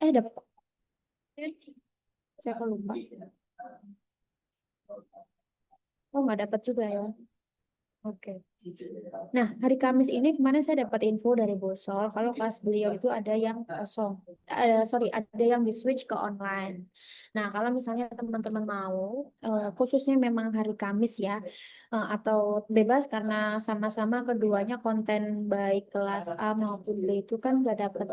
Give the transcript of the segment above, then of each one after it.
Dapat. Saya kok lupa. Oh, nggak dapat juga ya. Oke. Nah, hari Kamis ini kemarin saya dapat info dari Bosol kalau kelas beliau itu ada yang kosong. Sorry, ada yang di switch ke online. Nah, kalau misalnya teman-teman mau, khususnya memang hari Kamis ya, atau bebas karena sama-sama keduanya konten baik kelas A maupun B itu kan nggak dapat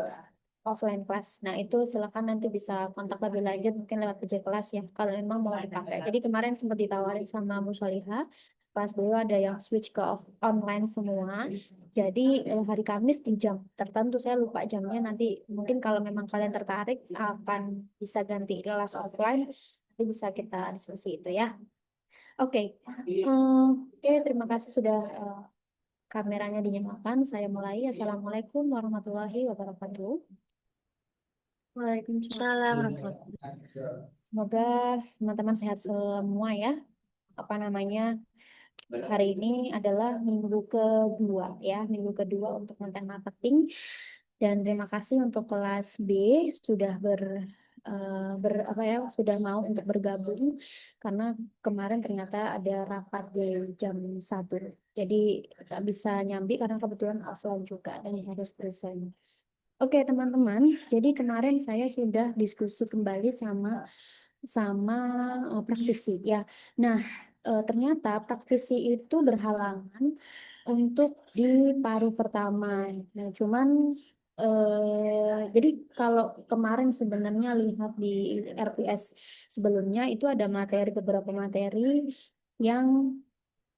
offline kelas. Nah, itu silakan nanti bisa kontak lebih lanjut mungkin lewat PJ kelas ya, kalau memang mau dipakai. Jadi kemarin sempat ditawarin sama Bu Soliha, kelas beliau ada yang switch ke online semua. Jadi hari Kamis di jam tertentu, saya lupa jamnya, nanti mungkin kalau memang kalian tertarik akan bisa ganti kelas offline, nanti bisa kita diskusi itu ya. Oke. Oke, terima kasih sudah kameranya dinyalakan. Saya mulai. Assalamualaikum warahmatullahi wabarakatuh. Waalaikumsalam warahmatullahi Semoga teman-teman sehat semua ya. Apa namanya? Hari ini adalah minggu kedua ya, minggu kedua untuk konten marketing. Dan terima kasih untuk kelas B sudah apa ya, sudah mau untuk bergabung karena kemarin ternyata ada rapat di jam 1. Jadi nggak bisa nyambi karena kebetulan offline juga dan harus present. Oke, teman-teman. Jadi kemarin saya sudah diskusi kembali sama sama praktisi ya. Nah, ternyata praktisi itu berhalangan untuk di paruh pertama. Nah, cuman jadi kalau kemarin sebenarnya lihat di RPS sebelumnya itu ada beberapa materi yang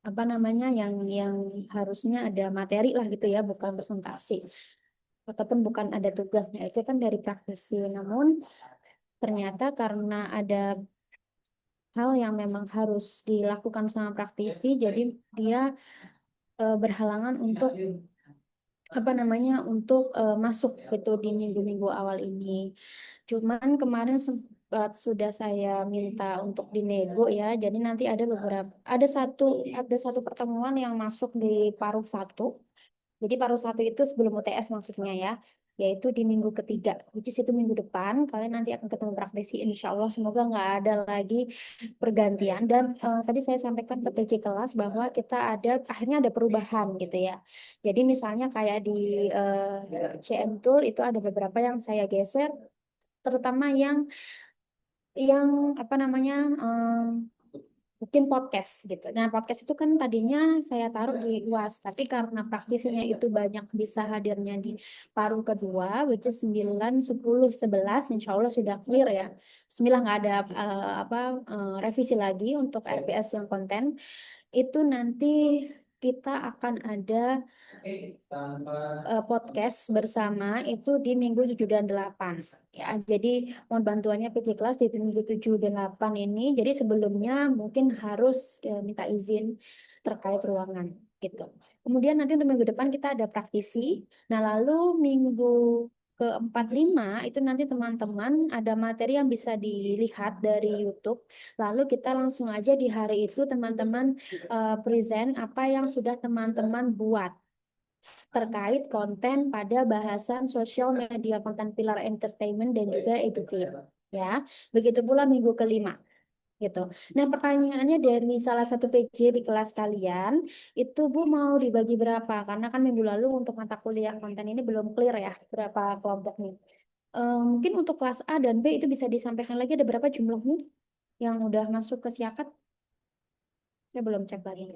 apa namanya yang harusnya ada materi lah gitu ya, bukan presentasi ataupun bukan ada tugasnya, itu kan dari praktisi. Namun ternyata karena ada hal yang memang harus dilakukan sama praktisi, jadi dia berhalangan untuk apa namanya untuk masuk gitu di minggu-minggu awal ini. Cuman kemarin sempat sudah saya minta untuk dinego ya. Jadi nanti ada satu pertemuan yang masuk di paruh 1. Jadi paruh 1 itu sebelum UTS maksudnya ya, yaitu di minggu ketiga, which is itu minggu depan, kalian nanti akan ketemu praktisi, insya Allah semoga nggak ada lagi pergantian. Dan tadi saya sampaikan ke PJ kelas bahwa kita akhirnya ada perubahan gitu ya. Jadi misalnya kayak di CM Tool itu ada beberapa yang saya geser, terutama yang apa namanya bikin podcast gitu. Nah, podcast itu kan tadinya saya taruh di UAS, tapi karena praktisinya itu banyak bisa hadirnya di paruh kedua, which is 9, 10, 11, insya Allah sudah clear ya. Bismillah nggak ada revisi lagi untuk RPS yang konten. Itu nanti kita akan ada podcast bersama itu di minggu 7 dan 8. Ya, jadi mohon bantuannya PJ kelas di minggu 7 dan 8 ini. Jadi sebelumnya mungkin harus minta izin terkait ruangan gitu. Kemudian nanti untuk minggu depan kita ada praktisi. Nah, lalu minggu keempat lima itu nanti teman-teman ada materi yang bisa dilihat dari YouTube. Lalu kita langsung aja di hari itu teman-teman present apa yang sudah teman-teman buat terkait konten pada bahasan sosial media, konten pilar entertainment dan juga educate ya. Begitu pula minggu kelima gitu. Nah, pertanyaannya dari salah satu PJ di kelas kalian itu Bu mau dibagi berapa? Karena kan minggu lalu untuk mata kuliah konten ini belum clear ya berapa kelompok nih. Mungkin untuk kelas A dan B itu bisa disampaikan lagi ada berapa jumlahnya yang udah masuk ke siakat? Saya belum cek lagi.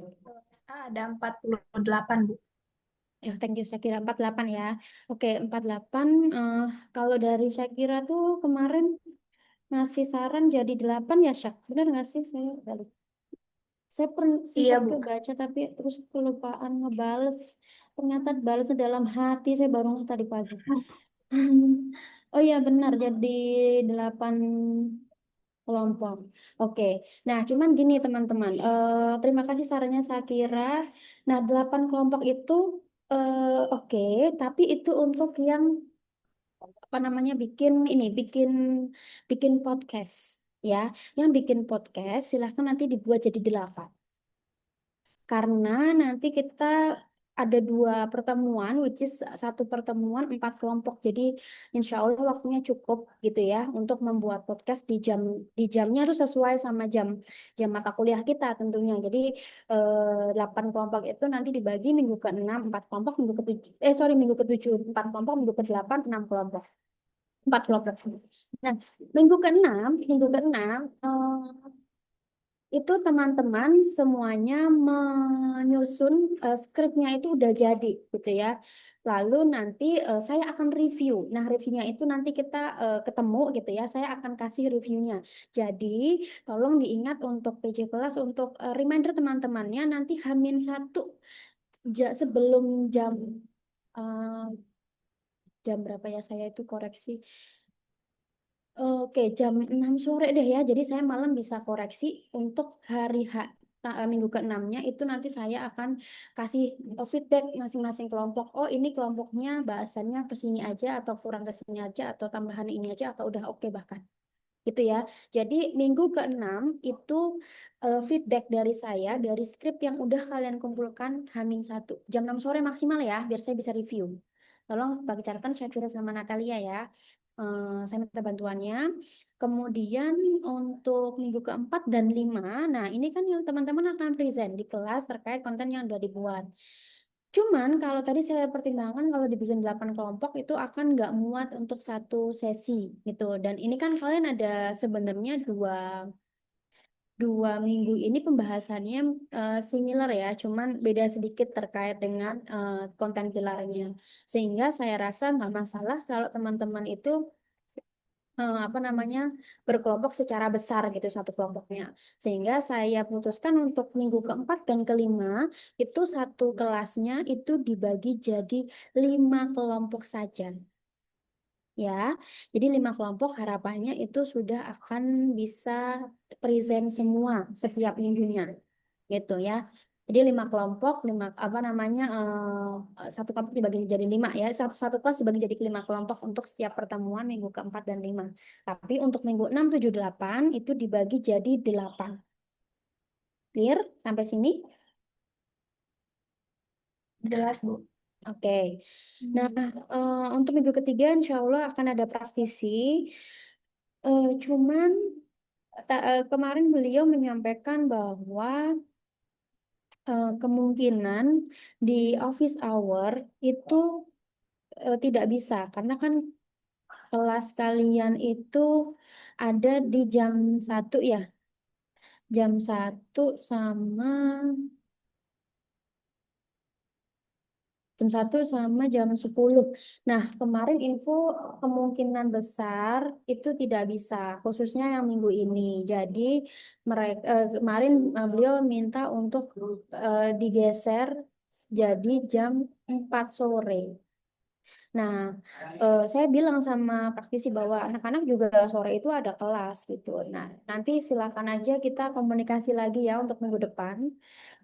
Ada 48, Bu. Ya, thank you. Saya kira 48 ya. Oke, 48. Kalau dari saya kira tuh kemarin ngasih saran jadi 8 ya, Syak. Benar nggak sih? Saya balik. Saya sempat Iya, Bu. kebaca tapi terus kelupaan ngebales. Ternyata balasnya dalam hati. Saya baru tadi pagi. Oh iya benar, jadi 8 kelompok. Oke. Nah, cuman gini teman-teman. Terima kasih sarannya Sakira. Nah, 8 kelompok itu oke, tapi itu untuk yang apa namanya bikin bikin podcast ya. Yang bikin podcast silahkan nanti dibuat jadi 8. Karena nanti kita ada 2 pertemuan, which is satu pertemuan 4 kelompok. Jadi insya Allah waktunya cukup gitu ya untuk membuat podcast di jamnya itu sesuai sama jam jam mata kuliah kita tentunya. Jadi 8 kelompok itu nanti dibagi minggu ke-6 4 kelompok, minggu ke-7 4 kelompok, minggu ke-8 6 kelompok. 4 kelompok. Nah, minggu ke-6 itu teman-teman semuanya menyusun skripnya itu udah jadi gitu ya. Lalu nanti saya akan review. Nah, reviewnya itu nanti kita ketemu gitu ya. Saya akan kasih reviewnya. Jadi, tolong diingat untuk PJ kelas untuk reminder teman-temannya nanti H-1 sebelum eh, jam berapa ya saya itu koreksi. Oke, jam 6 sore deh ya. Jadi saya malam bisa koreksi untuk hari minggu ke-6-nya itu nanti saya akan kasih feedback masing-masing kelompok. Oh, ini kelompoknya bahasannya ke sini aja atau kurang ke sini aja atau tambahan ini aja atau udah oke bahkan. Gitu ya. Jadi minggu ke-6 itu feedback dari saya dari skrip yang udah kalian kumpulkan H-1. Jam 6 sore maksimal ya, biar saya bisa review. Tolong bagi catatan saya kira sama Natalia ya. Saya minta bantuannya. Kemudian untuk minggu ke-4 dan 5, nah ini kan yang teman-teman akan present di kelas terkait konten yang udah dibuat. Cuman kalau tadi saya pertimbangkan kalau dibikin 8 kelompok itu akan nggak muat untuk satu sesi gitu. Dan ini kan kalian ada sebenarnya dua minggu ini pembahasannya similar ya, cuman beda sedikit terkait dengan konten pilarnya. Sehingga saya rasa nggak masalah kalau teman-teman itu apa namanya berkelompok secara besar gitu satu kelompoknya. Sehingga saya putuskan untuk minggu ke-4 dan ke-5 itu satu kelasnya itu dibagi jadi 5 kelompok saja. Ya, jadi 5 kelompok harapannya itu sudah akan bisa present semua setiap minggunya, gitu ya. Jadi 5 kelompok, apa namanya satu kelompok dibagi jadi 5 ya, satu kelas dibagi jadi 5 kelompok untuk setiap pertemuan minggu ke-4 dan 5. Tapi untuk minggu 6, 7, 8 itu dibagi jadi 8. Clear sampai sini? Jelas, Bu. Oke. Nah, untuk minggu ketiga insya Allah akan ada praktisi. Cuman kemarin beliau menyampaikan bahwa kemungkinan di office hour itu tidak bisa karena kan kelas kalian itu ada di jam 1 ya, jam 1 sama jam 10. Nah, kemarin info kemungkinan besar itu tidak bisa, khususnya yang minggu ini. Jadi mereka kemarin beliau minta untuk digeser jadi jam 4 sore. Nah, saya bilang sama praktisi bahwa anak-anak juga sore itu ada kelas gitu. Nah, nanti silakan aja kita komunikasi lagi ya untuk minggu depan.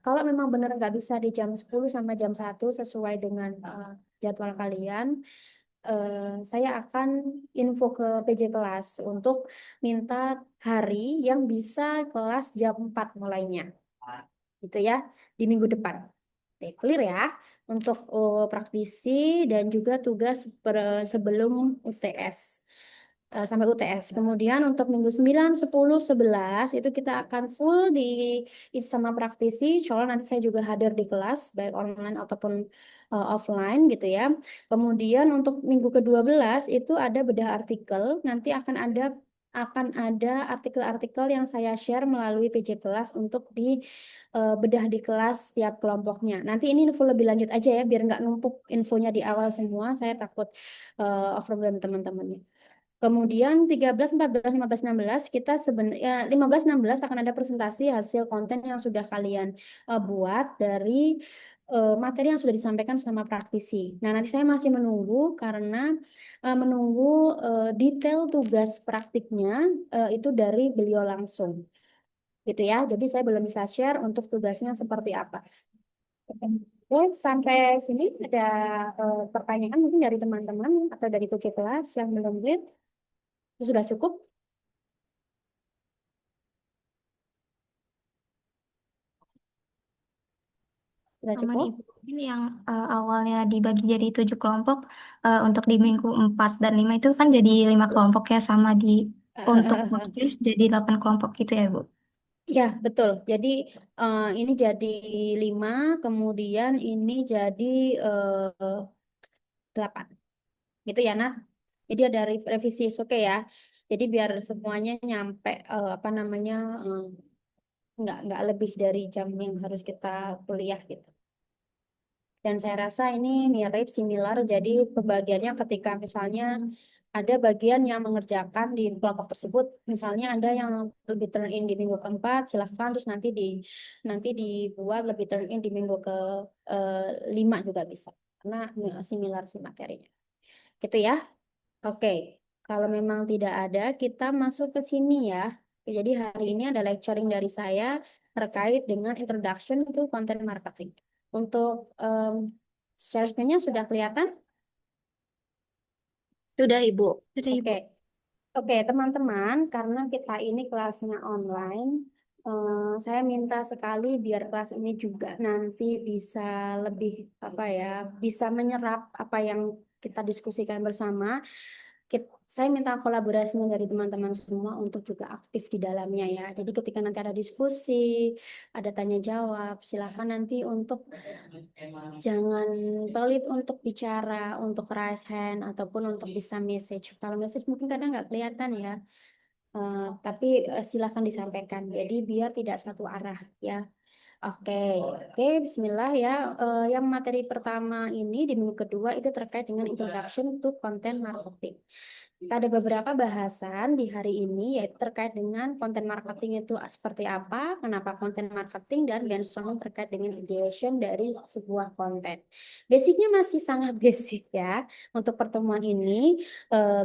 Kalau memang benar nggak bisa di jam 10 sama jam 1 sesuai dengan jadwal kalian, saya akan info ke PJ kelas untuk minta hari yang bisa kelas jam 4 mulainya. Gitu ya, di minggu depan. Oke, clear ya untuk praktisi dan juga tugas sebelum UTS. Sampai UTS. Kemudian untuk minggu 9, 10, 11 itu kita akan full diisi sama praktisi. Insya Allah nanti saya juga hadir di kelas baik online ataupun offline gitu ya. Kemudian untuk minggu ke-12 itu ada bedah artikel. Nanti akan ada artikel-artikel yang saya share melalui PJ kelas untuk bedah di kelas tiap kelompoknya. Nanti ini info lebih lanjut aja ya, biar nggak numpuk infonya di awal semua. Saya takut overwhelm teman-temannya. Kemudian 13, 14, 15, 16 kita sebenarnya 15, 16 akan ada presentasi hasil konten yang sudah kalian buat dari materi yang sudah disampaikan sama praktisi. Nah, nanti saya masih menunggu karena menunggu detail tugas praktiknya itu dari beliau langsung. Gitu ya. Jadi saya belum bisa share untuk tugasnya seperti apa. Oke, sampai sini ada pertanyaan mungkin dari teman-teman atau dari kucing kelas yang belum read. Sudah cukup? Sudah Aman, cukup? Ibu. Ini yang awalnya dibagi jadi 7 kelompok, untuk di minggu 4 dan 5 itu kan jadi 5 kelompok ya, sama di untuk tulis jadi 8 kelompok gitu ya, Bu. Ya, betul. Jadi ini jadi 5, kemudian ini jadi 8. Gitu ya, Nat. Jadi ada revisi, oke ya. Jadi biar semuanya nyampe apa namanya nggak lebih dari jam yang harus kita kuliah gitu. Dan saya rasa ini mirip, similar. Jadi pembagiannya ketika misalnya ada bagian yang mengerjakan di kelompok tersebut, misalnya ada yang lebih turn in di minggu keempat, silahkan terus nanti dibuat lebih turn in di minggu ke 5 juga bisa. Karena similar sih materinya. Gitu ya. Oke, kalau memang tidak ada, kita masuk ke sini ya. Jadi hari ini ada lecturing dari saya terkait dengan introduction to content marketing. Untuk share screen-nya sudah kelihatan? Sudah, Ibu. Sudah, Oke, Ibu. oke teman-teman, karena kita ini kelasnya online, saya minta sekali biar kelas ini juga nanti bisa lebih apa ya, bisa menyerap apa yang kita diskusikan bersama. Saya minta kolaborasinya dari teman-teman semua untuk juga aktif di dalamnya ya. Jadi ketika nanti ada diskusi, ada tanya jawab, silakan nanti untuk jangan pelit untuk bicara, untuk raise hand ataupun untuk bisa message. Kalau message mungkin kadang nggak kelihatan ya. Tapi silakan disampaikan. Jadi biar tidak satu arah ya. Oke, oke, Bismillah ya. Yang materi pertama ini di minggu kedua itu terkait dengan introduction to content marketing. Ada beberapa bahasan di hari ini yaitu terkait dengan content marketing itu seperti apa, kenapa content marketing, dan brainstorming terkait dengan ideation dari sebuah konten. Basicnya masih sangat basic ya. Untuk pertemuan ini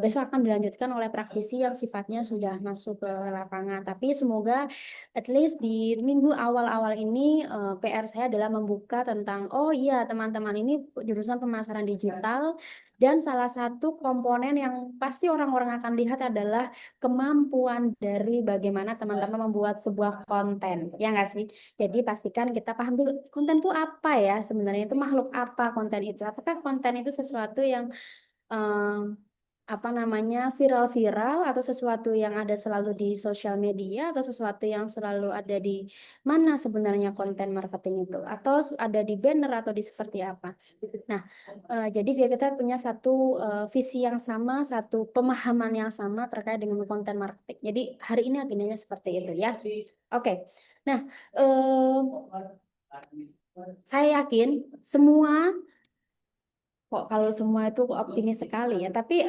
besok akan dilanjutkan oleh praktisi yang sifatnya sudah masuk ke lapangan. Tapi semoga at least di minggu awal-awal ini PR saya adalah membuka tentang, oh iya teman-teman ini jurusan pemasaran digital dan salah satu komponen yang pasti orang-orang akan lihat adalah kemampuan dari bagaimana teman-teman membuat sebuah konten. Ya nggak sih? Jadi pastikan kita paham dulu konten itu apa ya sebenarnya, itu makhluk apa konten itu. Apakah konten itu sesuatu yang eh, apa namanya viral-viral atau sesuatu yang ada selalu di sosial media atau sesuatu yang selalu ada di mana sebenarnya konten marketing itu atau ada di banner atau di seperti apa. Nah, jadi biar kita punya satu visi yang sama, satu pemahaman yang sama terkait dengan konten marketing. Jadi hari ini agendanya seperti itu ya. Oke. Nah, saya yakin semua kok kalau semua itu optimis sekali ya. Tapi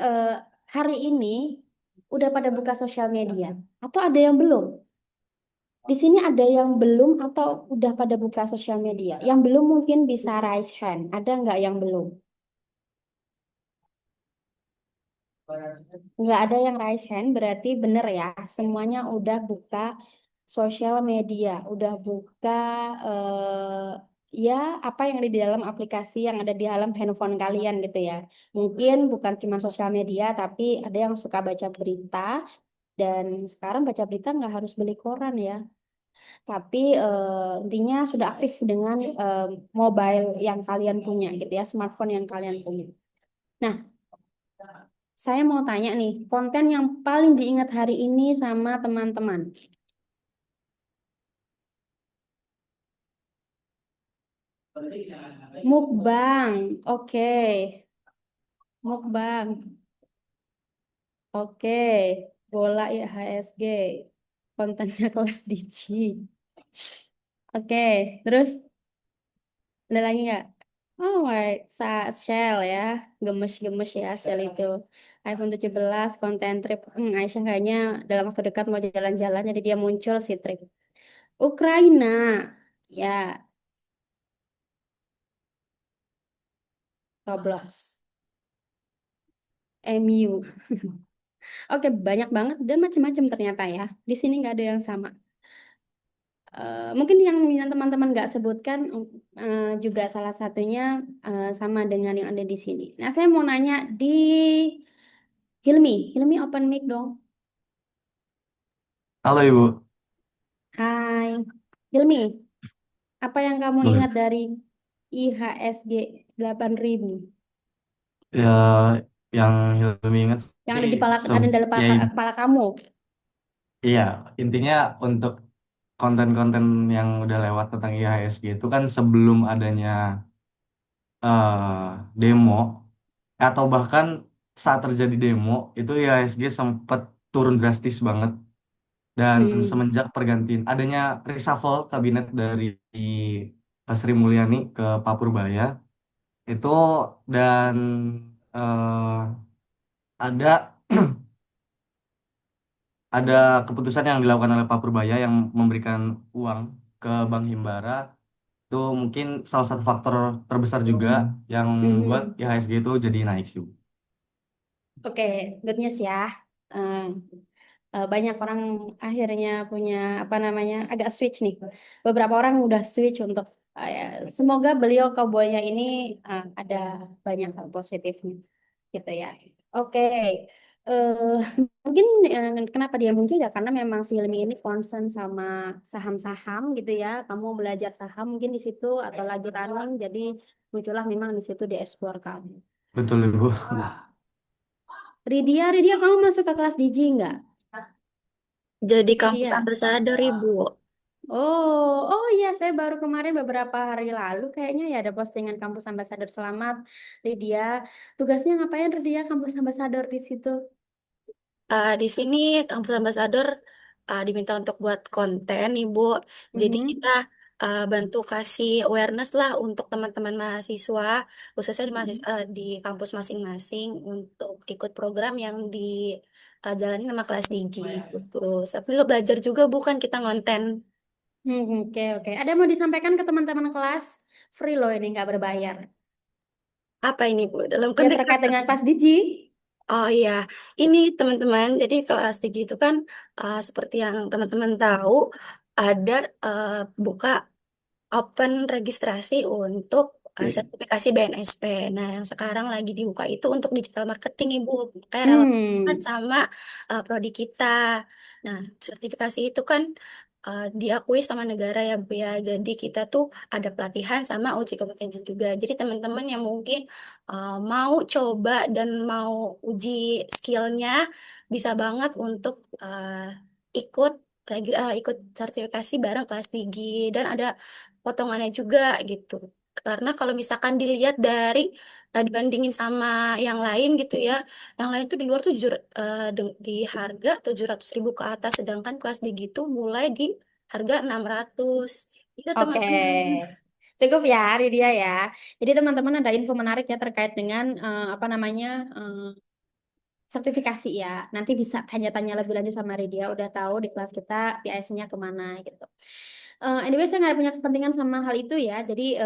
hari ini udah pada buka sosial media atau ada yang belum? Di sini ada yang belum atau udah pada buka sosial media? Yang belum mungkin bisa raise hand. Ada nggak yang belum? Nggak ada yang raise hand, berarti bener ya. Semuanya udah buka sosial media, udah buka ya apa yang ada di dalam aplikasi yang ada di dalam handphone kalian gitu ya. Mungkin bukan cuma sosial media, tapi ada yang suka baca berita. Dan sekarang baca berita nggak harus beli koran ya. Tapi intinya sudah aktif dengan mobile yang kalian punya gitu ya, smartphone yang kalian punya. Nah, saya mau tanya nih, konten yang paling diingat hari ini sama teman-teman. Mukbang, oke. Mukbang, oke. Bola ya HSG. Kontennya kelas Digi. Oke, terus ada lagi nggak? Oh, right. Shell ya. Gemes-gemes ya Shell itu. iPhone 17 konten trip. Aisyah kayaknya dalam waktu dekat mau jalan-jalan, jadi dia muncul si trip. Ukraina. Ya, Roblox. MU. Oke, banyak banget dan macam-macam ternyata ya. Di sini nggak ada yang sama. Mungkin yang teman-teman nggak sebutkan juga salah satunya sama dengan yang ada di sini. Nah, saya mau nanya di Hilmi. Hilmi open mic dong. Halo Ibu. Hai. Hilmi, apa yang kamu Loh, ingat dari? IHSG 8.000 Ya, yang Hilmi ingat yang sih, ada di ada dalam ya kepala kamu? iya, intinya untuk konten-konten yang udah lewat tentang IHSG itu kan sebelum adanya demo atau bahkan saat terjadi demo itu IHSG sempat turun drastis banget. Dan Hmm. semenjak pergantian adanya reshuffle kabinet dari Pak Sri Mulyani ke Pak Purbaya itu, dan ada ada keputusan yang dilakukan oleh Pak Purbaya yang memberikan uang ke Bank Himbara, itu mungkin salah satu faktor terbesar juga yang membuat Mhm. IHSG itu jadi naik sih. Oke, good news ya. Eh, Banyak orang akhirnya punya apa namanya agak switch nih. Beberapa orang udah switch untuk ya, semoga beliau cowboynya ini ada banyak hal positifnya gitu ya. Oke, eh mungkin kenapa dia muncul ya karena memang si Hilmi ini concern sama saham-saham gitu ya. Kamu belajar saham mungkin di situ atau lagi running, jadi muncullah memang di situ di explore kamu. Betul Ibu. Ridia, kamu masuk ke kelas DJ nggak? Jadi kampus Ridia. ambasador Ibu. Oh iya, saya baru kemarin beberapa hari lalu kayaknya ya ada postingan kampus ambasador. Selamat, Ridia. Tugasnya ngapain, Ridia, kampus ambasador di situ? Di sini kampus ambasador diminta untuk buat konten, Ibu. Jadi kita Mhm. bantu kasih awareness lah untuk teman-teman mahasiswa, khususnya di kampus masing-masing untuk ikut program yang dijalani sama kelas tinggi. Terus, tapi belajar juga bukan kita ngonten. Oke. Ada yang mau disampaikan ke teman-teman kelas? Free loh ini, nggak berbayar. Apa ini, Bu? Dalam Ya konteks terkait apa? dengan kelas DJ. Oh iya, ini teman-teman, jadi kelas tinggi itu kan seperti yang teman-teman tahu, ada eh, buka open registrasi untuk sertifikasi BNSP. Nah, yang sekarang lagi dibuka itu untuk digital marketing, Ibu. Kayak relevan Hmm. sama prodi kita. Nah, sertifikasi itu kan diakui sama negara ya, Bu ya. Jadi kita tuh ada pelatihan sama uji kompetensi juga. Jadi teman-teman yang mungkin mau coba dan mau uji skillnya, bisa banget untuk ikut ikut sertifikasi bareng kelas tinggi dan ada potongannya juga gitu. Karena kalau misalkan dilihat dari dibandingin sama yang lain gitu ya, yang lain tuh di luar tuh di harga 700.000 ke atas, sedangkan kelas di gitu mulai di harga 600. Itu Oke. teman-teman. Cukup ya, Ridia ya. Jadi teman-teman ada info menarik ya terkait dengan apa namanya sertifikasi ya. Nanti bisa tanya-tanya lebih lanjut sama Ridia. Udah tahu di kelas kita PIS-nya kemana gitu. Anyway, saya nggak punya kepentingan sama hal itu ya. Jadi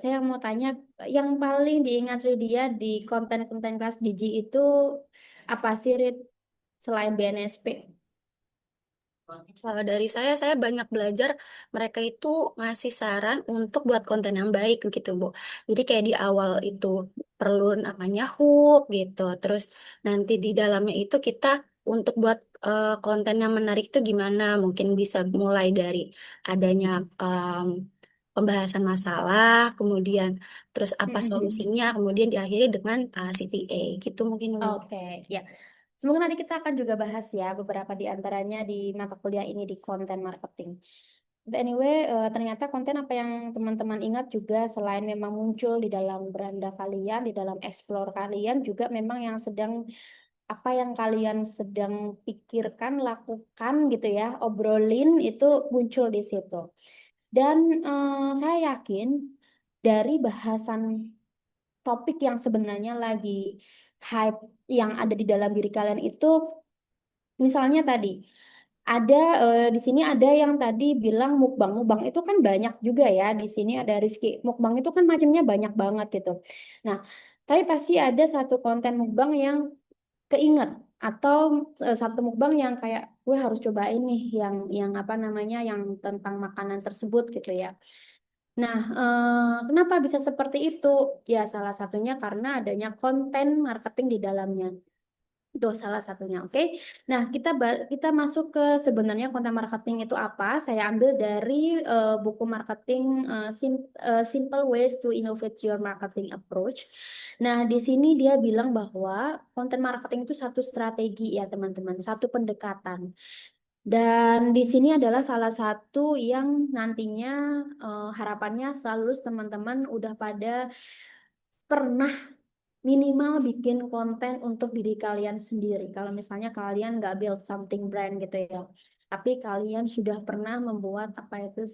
saya mau tanya, yang paling diingat Ridia di konten-konten kelas DJ itu apa sih, Rid? Selain BNSP? Kalau dari saya banyak belajar mereka itu ngasih saran untuk buat konten yang baik gitu, Bu. Jadi kayak di awal itu perlu namanya hook gitu. Terus nanti di dalamnya itu kita untuk buat konten yang menarik itu gimana? Mungkin bisa mulai dari adanya pembahasan masalah, kemudian terus apa solusinya, kemudian diakhiri dengan CTA gitu mungkin, Bu. Oke, ya. Semoga nanti kita akan juga bahas ya beberapa di antaranya di mata kuliah ini di konten marketing. But anyway, ternyata konten apa yang teman-teman ingat juga selain memang muncul di dalam beranda kalian, di dalam explore kalian, juga memang yang sedang apa yang kalian sedang pikirkan, lakukan gitu ya, obrolin itu muncul di situ. Dan saya yakin dari bahasan topik yang sebenarnya lagi hype yang ada di dalam diri kalian itu, misalnya tadi ada di sini ada yang tadi bilang mukbang. Mukbang itu kan banyak juga ya. Di sini ada Rizky. Mukbang itu kan macamnya banyak banget gitu. Nah, tapi pasti ada satu konten mukbang yang keinget atau satu mukbang yang kayak gue harus cobain nih yang apa namanya yang tentang makanan tersebut gitu ya. Nah, kenapa bisa seperti itu? Ya salah satunya karena adanya konten marketing di dalamnya. Itu salah satunya, oke. Nah, kita masuk ke sebenarnya konten marketing itu apa. Saya ambil dari buku marketing Simple Ways to Innovate Your Marketing Approach. Nah, di sini dia bilang bahwa konten marketing itu satu strategi ya, teman-teman, satu pendekatan. Dan di sini adalah salah satu yang nantinya harapannya selalu teman-teman udah pada pernah minimal bikin konten untuk diri kalian sendiri. Kalau misalnya kalian nggak build something brand gitu ya, tapi kalian sudah pernah membuat apa itu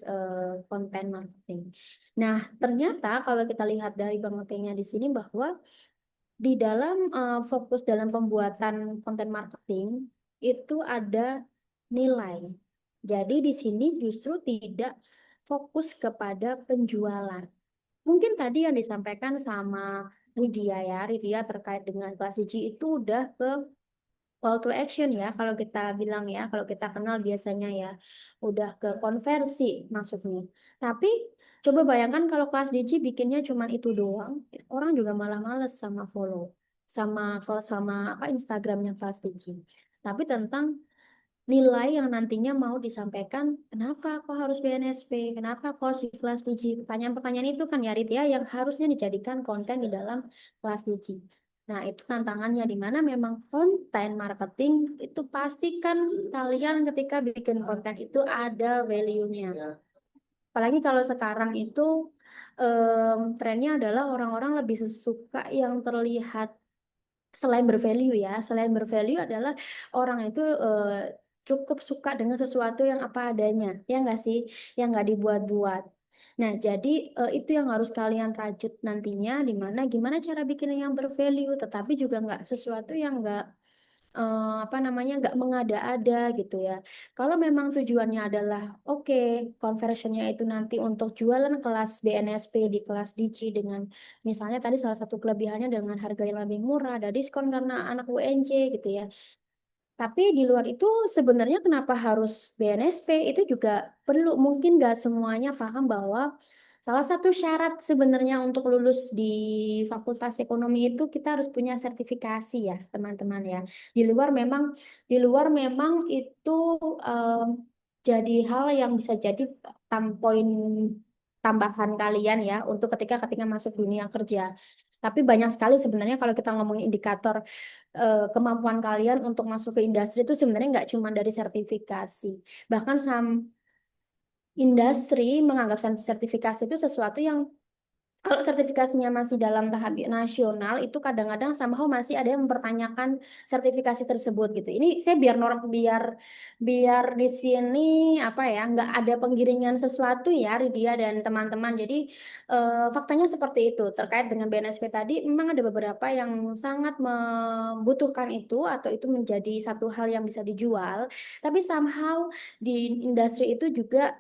konten marketing. Nah, ternyata kalau kita lihat dari marketingnya di sini bahwa di dalam fokus dalam pembuatan konten marketing itu ada nilai. Jadi di sini justru tidak fokus kepada penjualan. Mungkin tadi yang disampaikan sama Lydia ya, Lydia terkait dengan kelas DJ itu udah ke call to action ya, kalau kita bilang ya, kalau kita kenal biasanya ya, udah ke konversi maksudnya. Tapi coba bayangkan kalau kelas DJ bikinnya cuma itu doang, orang juga malah males sama follow, sama apa Instagramnya kelas DJ. Tapi tentang nilai yang nantinya mau disampaikan, kenapa kok harus BNSP, kenapa kok harus di kelas DJ. Pertanyaan-pertanyaan itu kan ya Rit ya, yang harusnya dijadikan konten di dalam kelas DJ. Nah, itu tantangannya di mana memang konten marketing itu pastikan kalian ketika bikin konten itu ada value-nya. Apalagi kalau sekarang itu trennya adalah orang-orang lebih suka yang terlihat selain bervalue ya, selain bervalue adalah orang itu cukup suka dengan sesuatu yang apa adanya, ya nggak sih, yang nggak dibuat-buat. Nah, jadi itu yang harus kalian rajut nantinya, di mana gimana cara bikin yang bervalue, tetapi juga nggak sesuatu yang nggak apa namanya nggak mengada-ada gitu ya. Kalau memang tujuannya adalah oke, conversionnya itu nanti untuk jualan kelas BNSP di kelas DC dengan misalnya tadi salah satu kelebihannya dengan harga yang lebih murah, ada diskon karena anak UNJ gitu ya. Tapi di luar itu sebenarnya kenapa harus BNSP itu juga perlu, mungkin nggak semuanya paham bahwa salah satu syarat sebenarnya untuk lulus di Fakultas Ekonomi itu kita harus punya sertifikasi ya teman-teman ya. Di luar memang itu em, jadi hal yang bisa jadi poin tambahan kalian ya untuk ketika masuk dunia kerja. Tapi banyak sekali sebenarnya kalau kita ngomongin indikator kemampuan kalian untuk masuk ke industri itu sebenarnya nggak cuma dari sertifikasi. Bahkan industri menganggap sertifikasi itu sesuatu yang kalau sertifikasinya masih dalam tahap nasional itu kadang-kadang somehow masih ada yang mempertanyakan sertifikasi tersebut gitu. Ini saya biar biar di sini apa ya nggak ada penggiringan sesuatu ya Ridia dan teman-teman. Jadi faktanya seperti itu terkait dengan BNSP tadi memang ada beberapa yang sangat membutuhkan itu atau itu menjadi satu hal yang bisa dijual. Tapi somehow di industri itu juga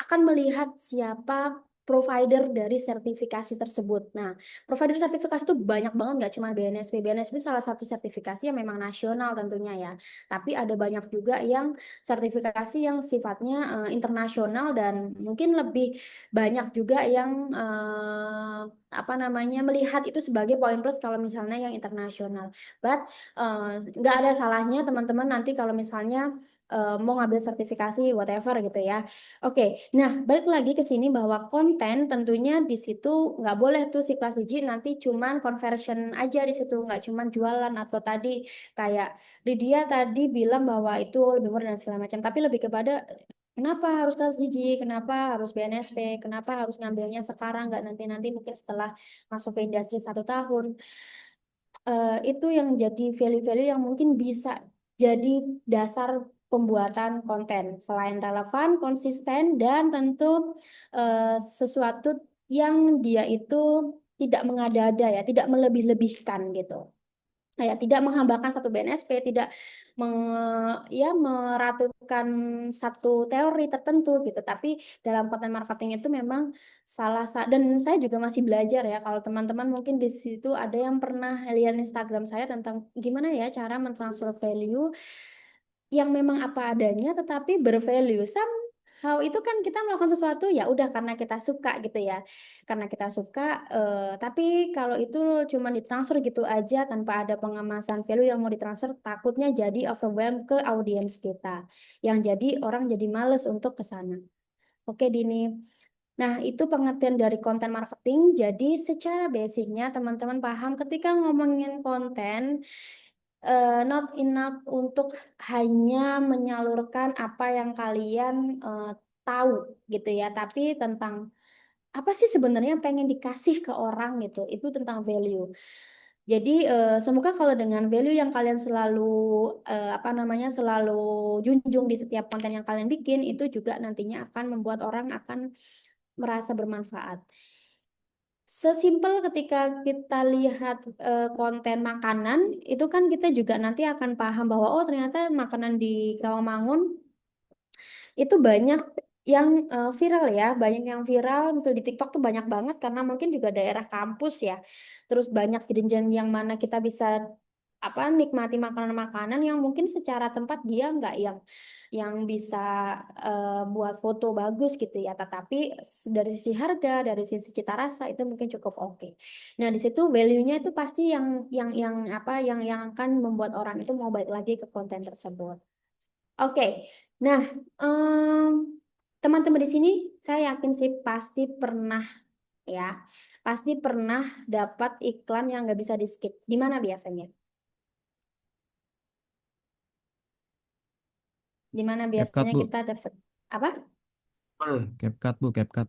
akan melihat siapa provider dari sertifikasi tersebut. Nah, provider sertifikasi itu banyak banget, nggak cuma BNSP. BNSP salah satu sertifikasi yang memang nasional tentunya ya. Tapi ada banyak juga yang sertifikasi yang sifatnya internasional dan mungkin lebih banyak juga yang apa namanya melihat itu sebagai poin plus kalau misalnya yang internasional. But nggak ada salahnya teman-teman nanti kalau misalnya mau ngambil sertifikasi whatever gitu ya. Oke, nah balik lagi ke sini bahwa konten tentunya di situ nggak boleh tuh si kelas DJ nanti cuman conversion aja di situ, nggak cuman jualan atau tadi kayak Lydia tadi bilang bahwa itu lebih murah dan segala macam, tapi lebih kepada kenapa harus kelas DJ, kenapa harus BNSP, kenapa harus ngambilnya sekarang, nggak nanti-nanti mungkin setelah masuk ke industri 1 tahun. Itu yang jadi value-value yang mungkin bisa jadi dasar pembuatan konten. Selain relevan, konsisten, dan tentu sesuatu yang dia itu tidak mengada-ada ya, tidak melebih-lebihkan gitu. Ya, tidak menghambakan satu BNSP, tidak meratukan satu teori tertentu gitu. Tapi dalam konten marketing itu memang dan saya juga masih belajar ya. Kalau teman-teman mungkin di situ ada yang pernah lihat Instagram saya tentang gimana ya cara mentransfer value yang memang apa adanya tetapi bervalue. How itu kan kita melakukan sesuatu ya udah karena kita suka gitu ya. Karena kita suka, tapi kalau itu cuma ditransfer gitu aja tanpa ada pengemasan value yang mau ditransfer, takutnya jadi overwhelm ke audiens kita. Yang jadi orang jadi males untuk ke sana. Oke, Dini. Nah, itu pengertian dari konten marketing. Jadi secara basicnya teman-teman paham ketika ngomongin konten, not enough untuk hanya menyalurkan apa yang kalian tahu gitu ya, tapi tentang apa sih sebenarnya pengen dikasih ke orang gitu, itu tentang value. Jadi semoga kalau dengan value yang kalian selalu apa namanya selalu junjung di setiap konten yang kalian bikin, itu juga nantinya akan membuat orang akan merasa bermanfaat. Sesimpel ketika kita lihat konten makanan, itu kan kita juga nanti akan paham bahwa oh ternyata makanan di Rawamangun itu banyak yang viral ya, banyak yang viral, misal di TikTok tuh banyak banget karena mungkin juga daerah kampus ya. Terus banyak hidden gem yang mana kita bisa apa nikmati makanan-makanan yang mungkin secara tempat dia nggak yang bisa buat foto bagus gitu ya, tetapi dari sisi harga, dari sisi cita rasa itu mungkin cukup oke. Nah, di situ value-nya itu pasti yang apa yang akan membuat orang itu mau balik lagi ke konten tersebut. Oke, nah teman-teman di sini saya yakin sih pasti pernah ya, pasti pernah dapat iklan yang nggak bisa di skip. Di mana biasanya? Di mana CapCut, biasanya Bu. kita dapat apa? CapCut, Bu. CapCut.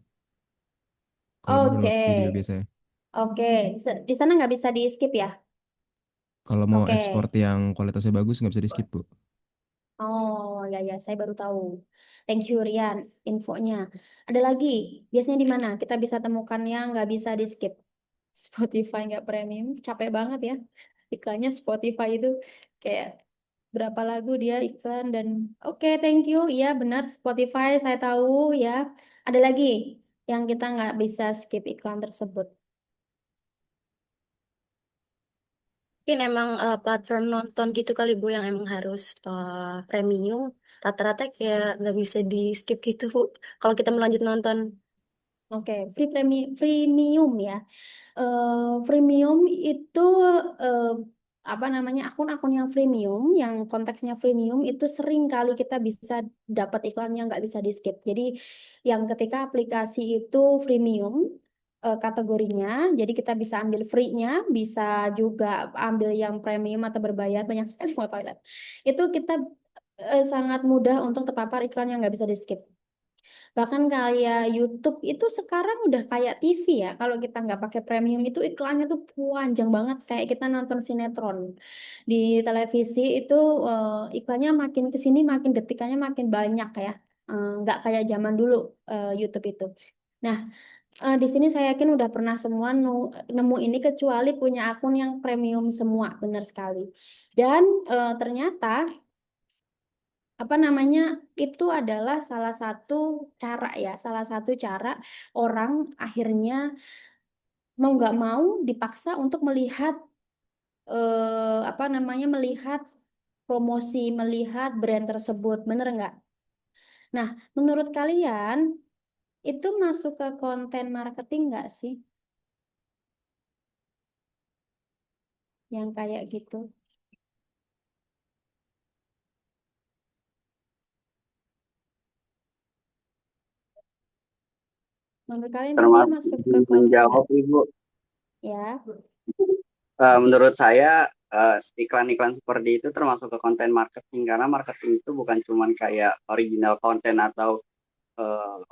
Kalau mau Oke, download video biasanya. oke. Di sana nggak bisa di skip ya? Kalau mau Oke. ekspor yang kualitasnya bagus, nggak bisa di-skip, Bu. Oh ya ya, saya baru tahu. Thank you Rian, infonya. Ada lagi, biasanya di mana kita bisa temukan yang nggak bisa di skip? Spotify nggak premium, capek banget ya. Iklannya Spotify itu kayak berapa lagu dia iklan dan oke, thank you. Iya benar Spotify saya tahu ya. Ada lagi yang kita nggak bisa skip iklan tersebut. Mungkin emang platform nonton gitu kali Bu yang emang harus premium. Rata-rata kayak nggak bisa di skip gitu Bu. Kalau kita mau lanjut nonton. Oke, freemium ya. Freemium itu eh, apa namanya akun-akun yang freemium, yang konteksnya freemium itu sering kali kita bisa dapat iklan yang nggak bisa di skip. Jadi yang ketika aplikasi itu freemium kategorinya, jadi kita bisa ambil free-nya, bisa juga ambil yang premium atau berbayar banyak sekali mau toilet. Itu kita sangat mudah untuk terpapar iklan yang nggak bisa di skip. Bahkan kayak YouTube itu sekarang udah kayak TV ya. Kalau kita nggak pakai premium itu iklannya tuh panjang banget kayak kita nonton sinetron. Di televisi itu iklannya makin ke sini makin detikannya makin banyak ya. Nggak kayak zaman dulu YouTube itu. Nah, di sini saya yakin udah pernah semua nemu ini kecuali punya akun yang premium semua, benar sekali. Dan ternyata apa namanya itu adalah salah satu cara ya, salah satu cara orang akhirnya mau nggak mau dipaksa untuk melihat apa namanya melihat promosi, melihat brand tersebut, bener nggak? Nah, menurut kalian itu masuk ke konten marketing nggak sih yang kayak gitu? Menurut kalian itu dia Termasuk masuk ke konten nggak? menjawab Ibu. Ya. Menurut saya iklan-iklan seperti itu termasuk ke konten marketing karena marketing itu bukan cuma kayak original konten atau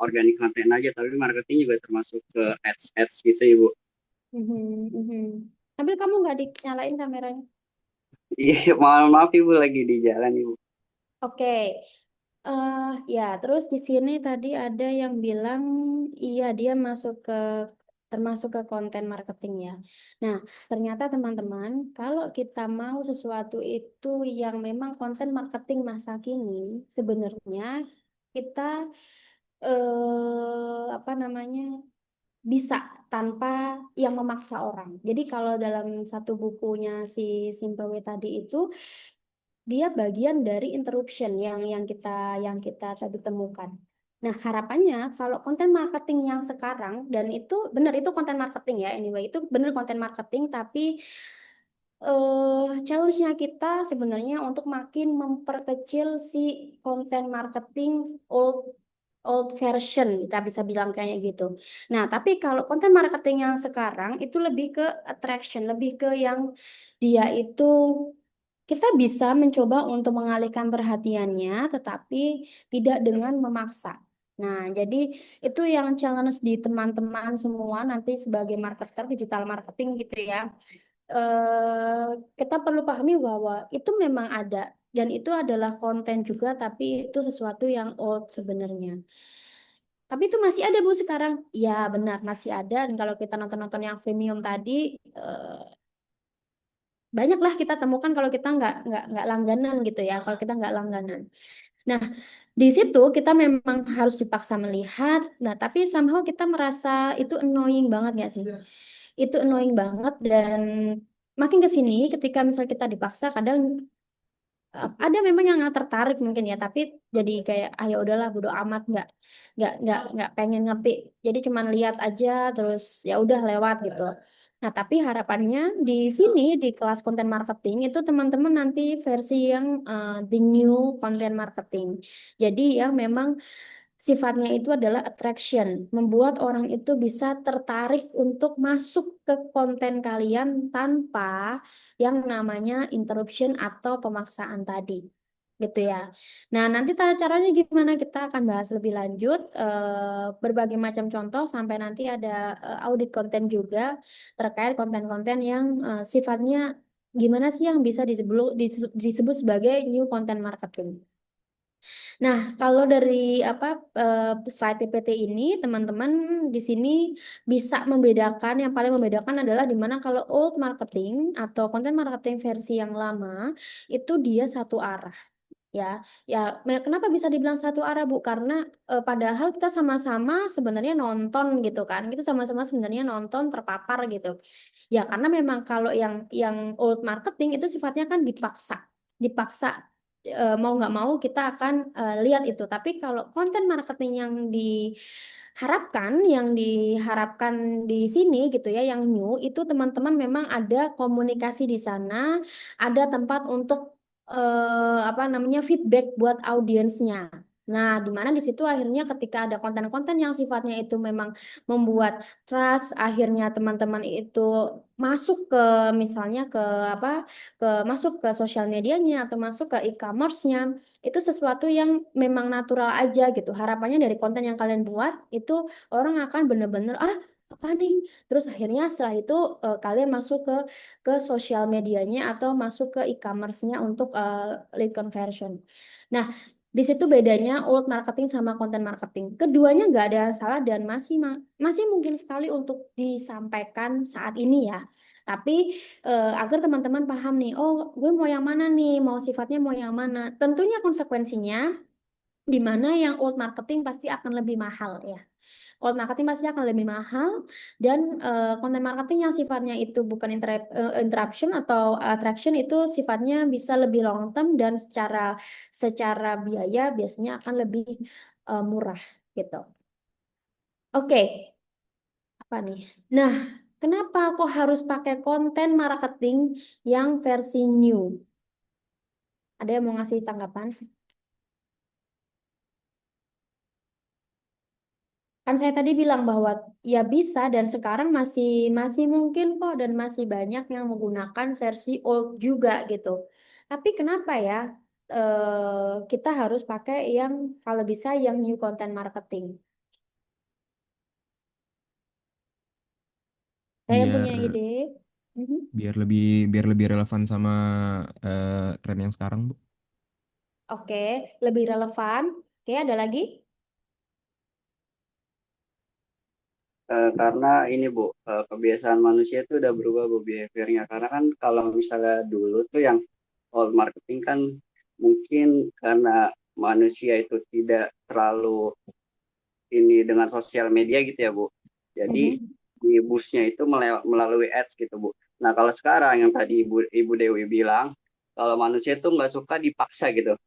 organic konten aja, tapi marketing juga termasuk ke ads gitu Ibu. Mhm, mhm. Tapi kamu nggak dinyalain kameranya? Iya, mohon maaf Ibu lagi di jalan Ibu. Oke, ya, terus di sini tadi ada yang bilang, iya dia termasuk ke konten marketing ya. Nah, ternyata teman-teman, kalau kita mau sesuatu itu yang memang konten marketing masa kini, sebenarnya kita apa namanya bisa tanpa yang memaksa orang. Jadi kalau dalam satu bukunya si Simple Way tadi itu dia bagian dari interruption yang kita tadi temukan. Nah, harapannya kalau konten marketing yang sekarang, dan itu benar, itu konten marketing ya, anyway, itu benar konten marketing, tapi challenge-nya kita sebenarnya untuk makin memperkecil si konten marketing old old version, kita bisa bilang kayak gitu. Nah, tapi kalau konten marketing yang sekarang itu lebih ke attraction, lebih ke yang dia itu kita bisa mencoba untuk mengalihkan perhatiannya, tetapi tidak dengan memaksa. Nah, jadi itu yang challenge di teman-teman semua nanti sebagai marketer, digital marketing gitu ya. eh, Kita perlu pahami bahwa itu memang ada dan itu adalah konten juga, tapi itu sesuatu yang old sebenarnya. Tapi itu masih ada Bu sekarang. Ya benar masih ada, dan kalau kita nonton-nonton yang premium tadi, banyaklah kita temukan kalau kita nggak langganan gitu ya. Kalau kita nggak langganan. Nah, di situ kita memang harus dipaksa melihat. Nah, tapi somehow kita merasa itu annoying banget nggak sih? Itu annoying banget, dan makin ke sini ketika misalnya kita dipaksa, kadang ada memang yang nggak tertarik mungkin ya, tapi jadi kayak ah ya udahlah bodo amat, nggak pengen ngerti, jadi cuman lihat aja terus ya udah lewat gitu. Nah, tapi harapannya di sini di kelas konten marketing itu teman-teman nanti versi yang the new content marketing, jadi yang memang sifatnya itu adalah attraction, membuat orang itu bisa tertarik untuk masuk ke konten kalian tanpa yang namanya interruption atau pemaksaan tadi. Gitu ya. Nah, nanti caranya gimana kita akan bahas lebih lanjut, berbagai macam contoh, sampai nanti ada audit konten juga terkait konten-konten yang sifatnya gimana sih yang bisa disebut sebagai new content marketing. Nah, kalau dari apa slide PPT ini, teman-teman di sini bisa membedakan, yang paling membedakan adalah di mana kalau old marketing atau konten marketing versi yang lama itu dia satu arah. Ya, ya, kenapa bisa dibilang satu arah, Bu? Karena padahal kita sama-sama sebenarnya nonton gitu kan, kita sama-sama sebenarnya nonton terpapar gitu. Ya, karena memang kalau yang old marketing itu sifatnya kan dipaksa mau nggak mau kita akan lihat itu. Tapi kalau konten marketing yang diharapkan di sini gitu ya, yang new itu teman-teman memang ada komunikasi di sana, ada tempat untuk apa namanya feedback buat audiensnya. Nah, di mana di situ akhirnya ketika ada konten-konten yang sifatnya itu memang membuat trust, akhirnya teman-teman itu masuk ke misalnya ke apa masuk ke sosial medianya atau masuk ke e-commerce-nya, itu sesuatu yang memang natural aja gitu. Harapannya dari konten yang kalian buat itu orang akan bener-bener apa nih, terus akhirnya setelah itu kalian masuk ke sosial medianya atau masuk ke e-commerce-nya untuk lead conversion. Nah, di situ bedanya old marketing sama content marketing. Keduanya nggak ada yang salah dan masih mungkin sekali untuk disampaikan saat ini ya. Tapi agar teman-teman paham nih, oh gue mau yang mana nih, mau sifatnya mau yang mana. Tentunya konsekuensinya di mana yang old marketing pasti akan lebih mahal ya. Old marketing pasti akan lebih mahal, dan konten marketing yang sifatnya itu bukan interruption atau attraction itu sifatnya bisa lebih long term, dan secara biaya biasanya akan lebih murah gitu. Oke, apa nih? Nah, kenapa kok harus pakai konten marketing yang versi new? Ada yang mau ngasih tanggapan? Kan saya tadi bilang bahwa ya bisa, dan sekarang masih masih mungkin kok, dan masih banyak yang menggunakan versi old juga gitu. Tapi kenapa ya kita harus pakai yang kalau bisa yang new content marketing? Saya Biar punya ide. Mhm. biar lebih relevan sama tren yang sekarang, Bu. Oke, lebih relevan. Oke, ada lagi? Karena ini Bu, kebiasaan manusia itu udah berubah Bu behaviornya. Karena kan kalau misalnya dulu tuh yang old marketing kan mungkin karena manusia itu tidak terlalu ini dengan sosial media gitu ya Bu. Jadi Mhm. di busnya itu melalui ads gitu Bu. Nah kalau sekarang yang tadi Ibu Dewi bilang, kalau manusia itu nggak suka dipaksa gitu,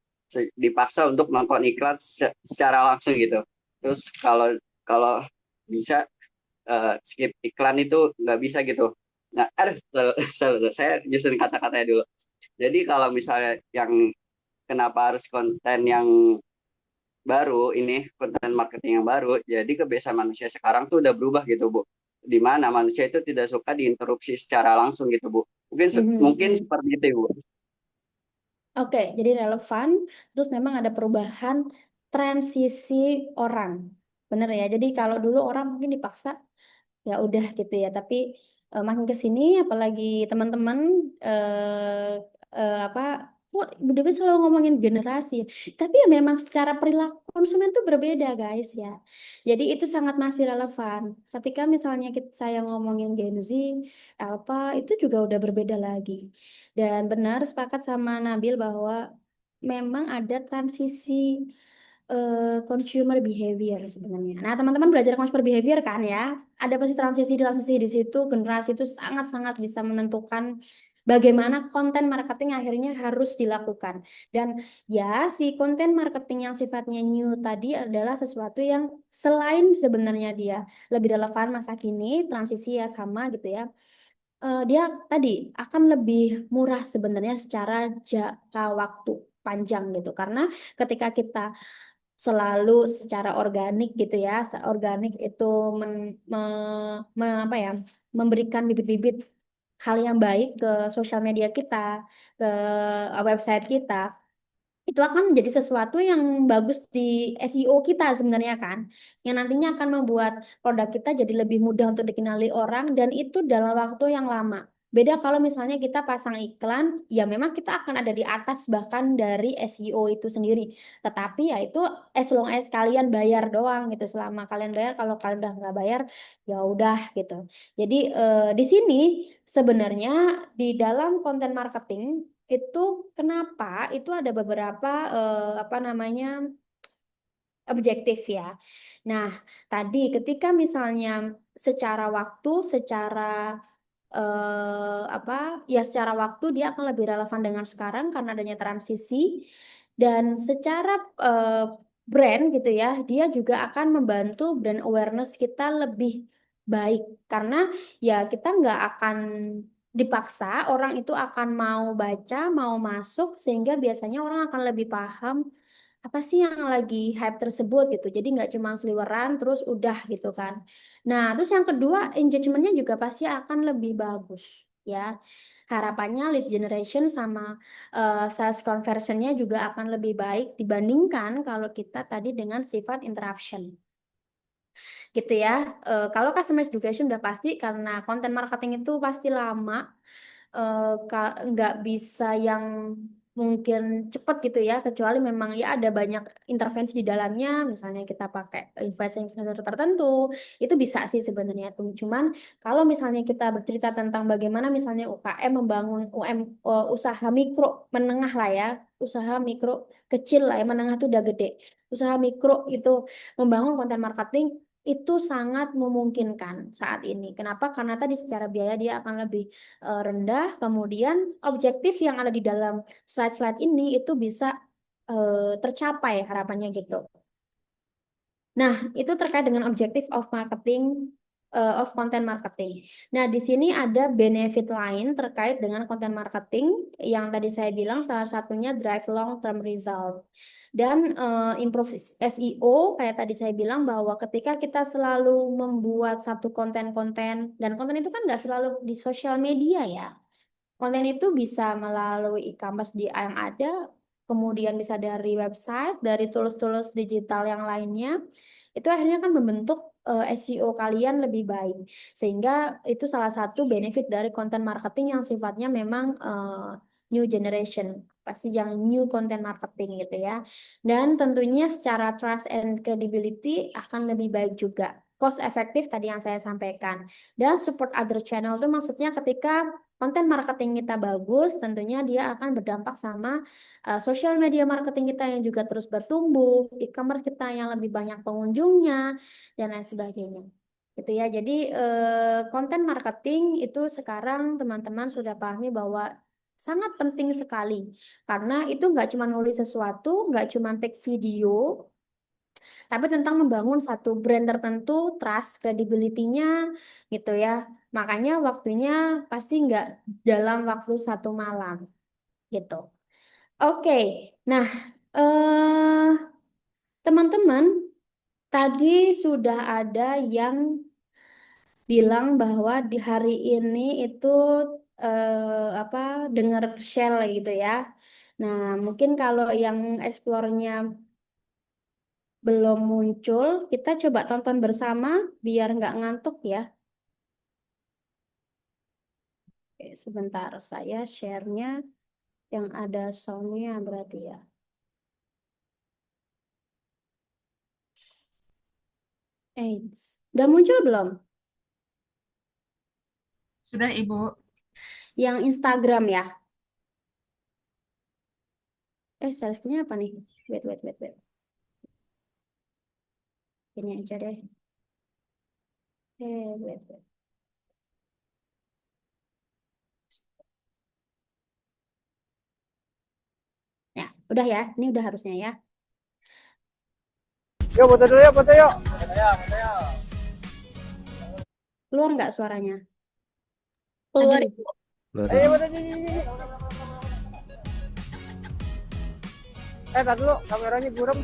dipaksa untuk nonton iklan secara langsung gitu. Terus kalau kalau bisa skip iklan itu nggak bisa gitu. Nah, saya nyusun kata-katanya dulu. Jadi kalau misalnya yang kenapa harus konten yang baru ini konten marketing yang baru, jadi kebiasaan manusia sekarang tuh udah berubah gitu Bu, di mana manusia itu tidak suka diinterupsi secara langsung gitu Bu, mungkin Mhm. seperti itu Bu. Oke, jadi relevan. Terus memang ada perubahan transisi orang. Bener ya. Jadi kalau dulu orang mungkin dipaksa ya udah gitu ya. Tapi makin ke sini apalagi teman-teman eh apa kok Bu Devi selalu ngomongin generasi ya? Tapi ya memang secara perilaku konsumen tuh berbeda guys ya. Jadi itu sangat masih relevan. Ketika misalnya saya ngomongin Gen Z, Alpha itu juga udah berbeda lagi. Dan benar sepakat sama Nabil bahwa memang ada transisi consumer behavior sebenarnya. Nah, teman-teman belajar consumer behavior kan ya? Ada pasti transisi-transisi di situ, generasi itu sangat-sangat bisa menentukan bagaimana konten marketing akhirnya harus dilakukan. Dan ya, si konten marketing yang sifatnya new tadi adalah sesuatu yang selain sebenarnya dia lebih relevan masa kini, transisi ya sama gitu ya. Dia tadi akan lebih murah sebenarnya secara jangka waktu panjang gitu. Karena ketika kita selalu secara organik gitu ya. Organik itu apa ya, memberikan bibit-bibit hal yang baik ke sosial media kita, ke website kita. Itu akan menjadi sesuatu yang bagus di SEO kita sebenarnya kan. Yang nantinya akan membuat produk kita jadi lebih mudah untuk dikenali orang dan itu dalam waktu yang lama. Beda kalau misalnya kita pasang iklan, ya memang kita akan ada di atas bahkan dari SEO itu sendiri. Tetapi ya itu as long as kalian bayar doang gitu. Selama kalian bayar, kalau kalian udah nggak bayar, ya udah gitu. Jadi di sini sebenarnya di dalam konten marketing itu kenapa itu ada beberapa apa namanya objektif ya. Nah, tadi ketika misalnya secara waktu, secara apa ya secara waktu dia akan lebih relevan dengan sekarang karena adanya transisi dan secara brand gitu ya, dia juga akan membantu brand awareness kita lebih baik karena ya kita nggak akan dipaksa, orang itu akan mau baca, mau masuk sehingga biasanya orang akan lebih paham apa sih yang lagi hype tersebut gitu. Jadi nggak cuma seliweran terus udah gitu kan. Nah, terus yang kedua engagementnya juga pasti akan lebih bagus ya. Harapannya lead generation sama sales conversionnya juga akan lebih baik dibandingkan kalau kita tadi dengan sifat interruption gitu ya. Kalau customer education udah pasti karena konten marketing itu pasti lama, nggak bisa yang mungkin cepat gitu ya, kecuali memang ya ada banyak intervensi di dalamnya, misalnya kita pakai influencer-influencer tertentu, itu bisa sih sebenarnya tuh. Cuman kalau misalnya kita bercerita tentang bagaimana misalnya UKM membangun usaha mikro menengah lah ya, usaha mikro kecil lah ya, menengah tuh udah gede. Usaha mikro itu membangun konten marketing itu sangat memungkinkan saat ini. Kenapa? Karena tadi secara biaya dia akan lebih rendah, kemudian objektif yang ada di dalam slide-slide ini itu bisa tercapai harapannya gitu. Nah, itu terkait dengan objektif of marketing, of content marketing. Nah, di sini ada benefit lain terkait dengan content marketing yang tadi saya bilang salah satunya drive long term result dan improve SEO kayak tadi saya bilang bahwa ketika kita selalu membuat satu konten-konten dan konten itu kan nggak selalu di sosial media ya. Konten itu bisa melalui e-commerce yang ada, kemudian bisa dari website, dari tools-tools digital yang lainnya. Itu akhirnya kan membentuk SEO kalian lebih baik. Sehingga itu salah satu benefit dari content marketing yang sifatnya memang new generation. Pasti jangan new content marketing gitu ya. Dan tentunya secara trust and credibility akan lebih baik juga. Cost efektif tadi yang saya sampaikan. Dan support other channel itu maksudnya ketika konten marketing kita bagus, tentunya dia akan berdampak sama social media marketing kita yang juga terus bertumbuh, e-commerce kita yang lebih banyak pengunjungnya, dan lain sebagainya. Gitu ya. Jadi konten marketing itu sekarang teman-teman sudah pahami bahwa sangat penting sekali karena itu nggak cuma nulis sesuatu, nggak cuma take video, tapi tentang membangun satu brand tertentu, trust, credibility-nya gitu ya. Makanya waktunya pasti nggak dalam waktu 1 malam gitu. Oke, nah eh teman-teman tadi sudah ada yang bilang bahwa di hari ini itu apa dengar Shell gitu ya. Nah, mungkin kalau yang explore-nya belum muncul, kita coba tonton bersama biar nggak ngantuk ya. Oke, sebentar saya share-nya yang ada sound-nya berarti ya. Udah muncul belum? Sudah, Ibu. Yang Instagram ya. Share-nya apa nih? Wait. Ini aja deh. Wait. Ya, udah ya. Ini udah harusnya ya. Yuk foto dulu yuk, foto yuk. Keluar nggak suaranya? Keluar. Ada. Ayo foto ini. Tar dulu, kameranya buram.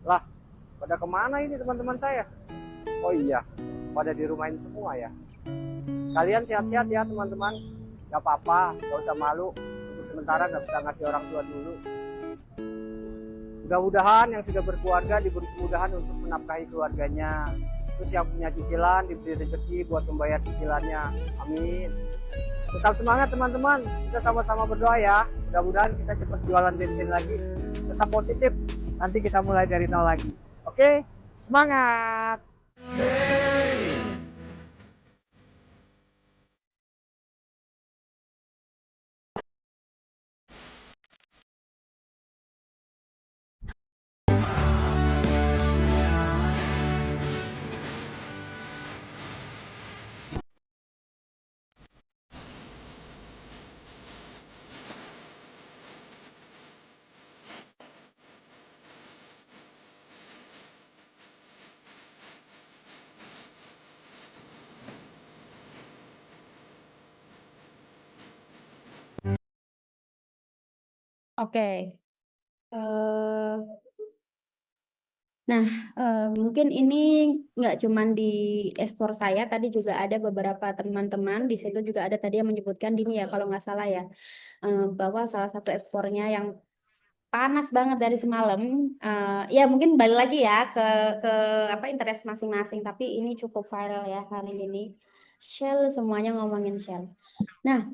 Lah, pada kemana ini teman-teman saya? Oh iya, pada di rumah ini semua ya. Kalian sehat-sehat ya teman-teman. Gak apa-apa, gak usah malu. Untuk sementara gak bisa ngasih orang tua dulu. Mudah-mudahan yang sudah berkeluarga diberi kemudahan untuk menafkahi keluarganya. Terus yang punya cicilan diberi rezeki buat membayar cicilannya. Amin. Tetap semangat teman-teman. Kita sama-sama berdoa ya. Mudah-mudahan kita cepat jualan bensin lagi. Tetap positif. Nanti kita mulai dari nol lagi. Oke? Semangat. Oke. Nah, mungkin ini nggak cuman di ekspor saya, tadi juga ada beberapa teman-teman di situ juga ada tadi yang menyebutkan Dini ya kalau nggak salah ya, bahwa salah satu ekspornya yang panas banget dari semalam, ya mungkin balik lagi ya ke apa interest masing-masing, tapi ini cukup viral ya hari ini. Shell semuanya ngomongin Shell. Nah,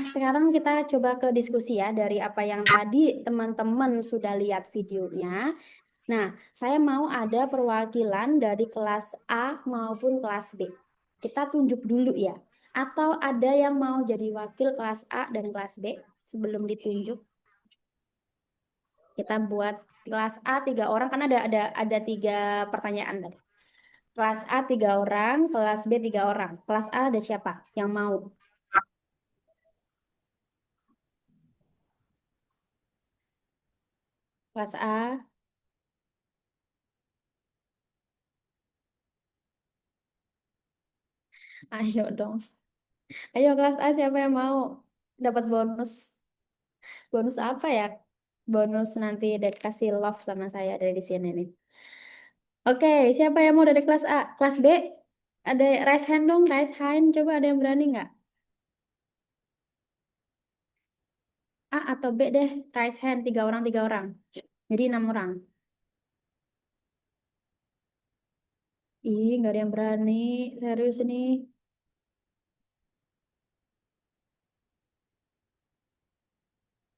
sekarang kita coba ke diskusi ya dari apa yang tadi teman-teman sudah lihat videonya. Nah, saya mau ada perwakilan dari kelas A maupun kelas B. Kita tunjuk dulu ya. Atau ada yang mau jadi wakil kelas A dan kelas B sebelum ditunjuk? Kita buat kelas A 3 orang, kan ada 3 pertanyaan tadi. Kelas A 3 orang, kelas B 3 orang. Kelas A ada siapa yang mau? Kelas A, ayo dong. Ayo kelas A siapa yang mau dapat bonus? Bonus apa ya? Bonus nanti kasih love sama saya dari sini nih. Oke, siapa yang mau dari kelas A? Kelas B? Ada raise hand dong, raise hand. Coba ada yang berani nggak? A atau B deh, raise hand 3 orang 3 orang. Jadi 6 orang. Ih, nggak ada yang berani. Serius ini.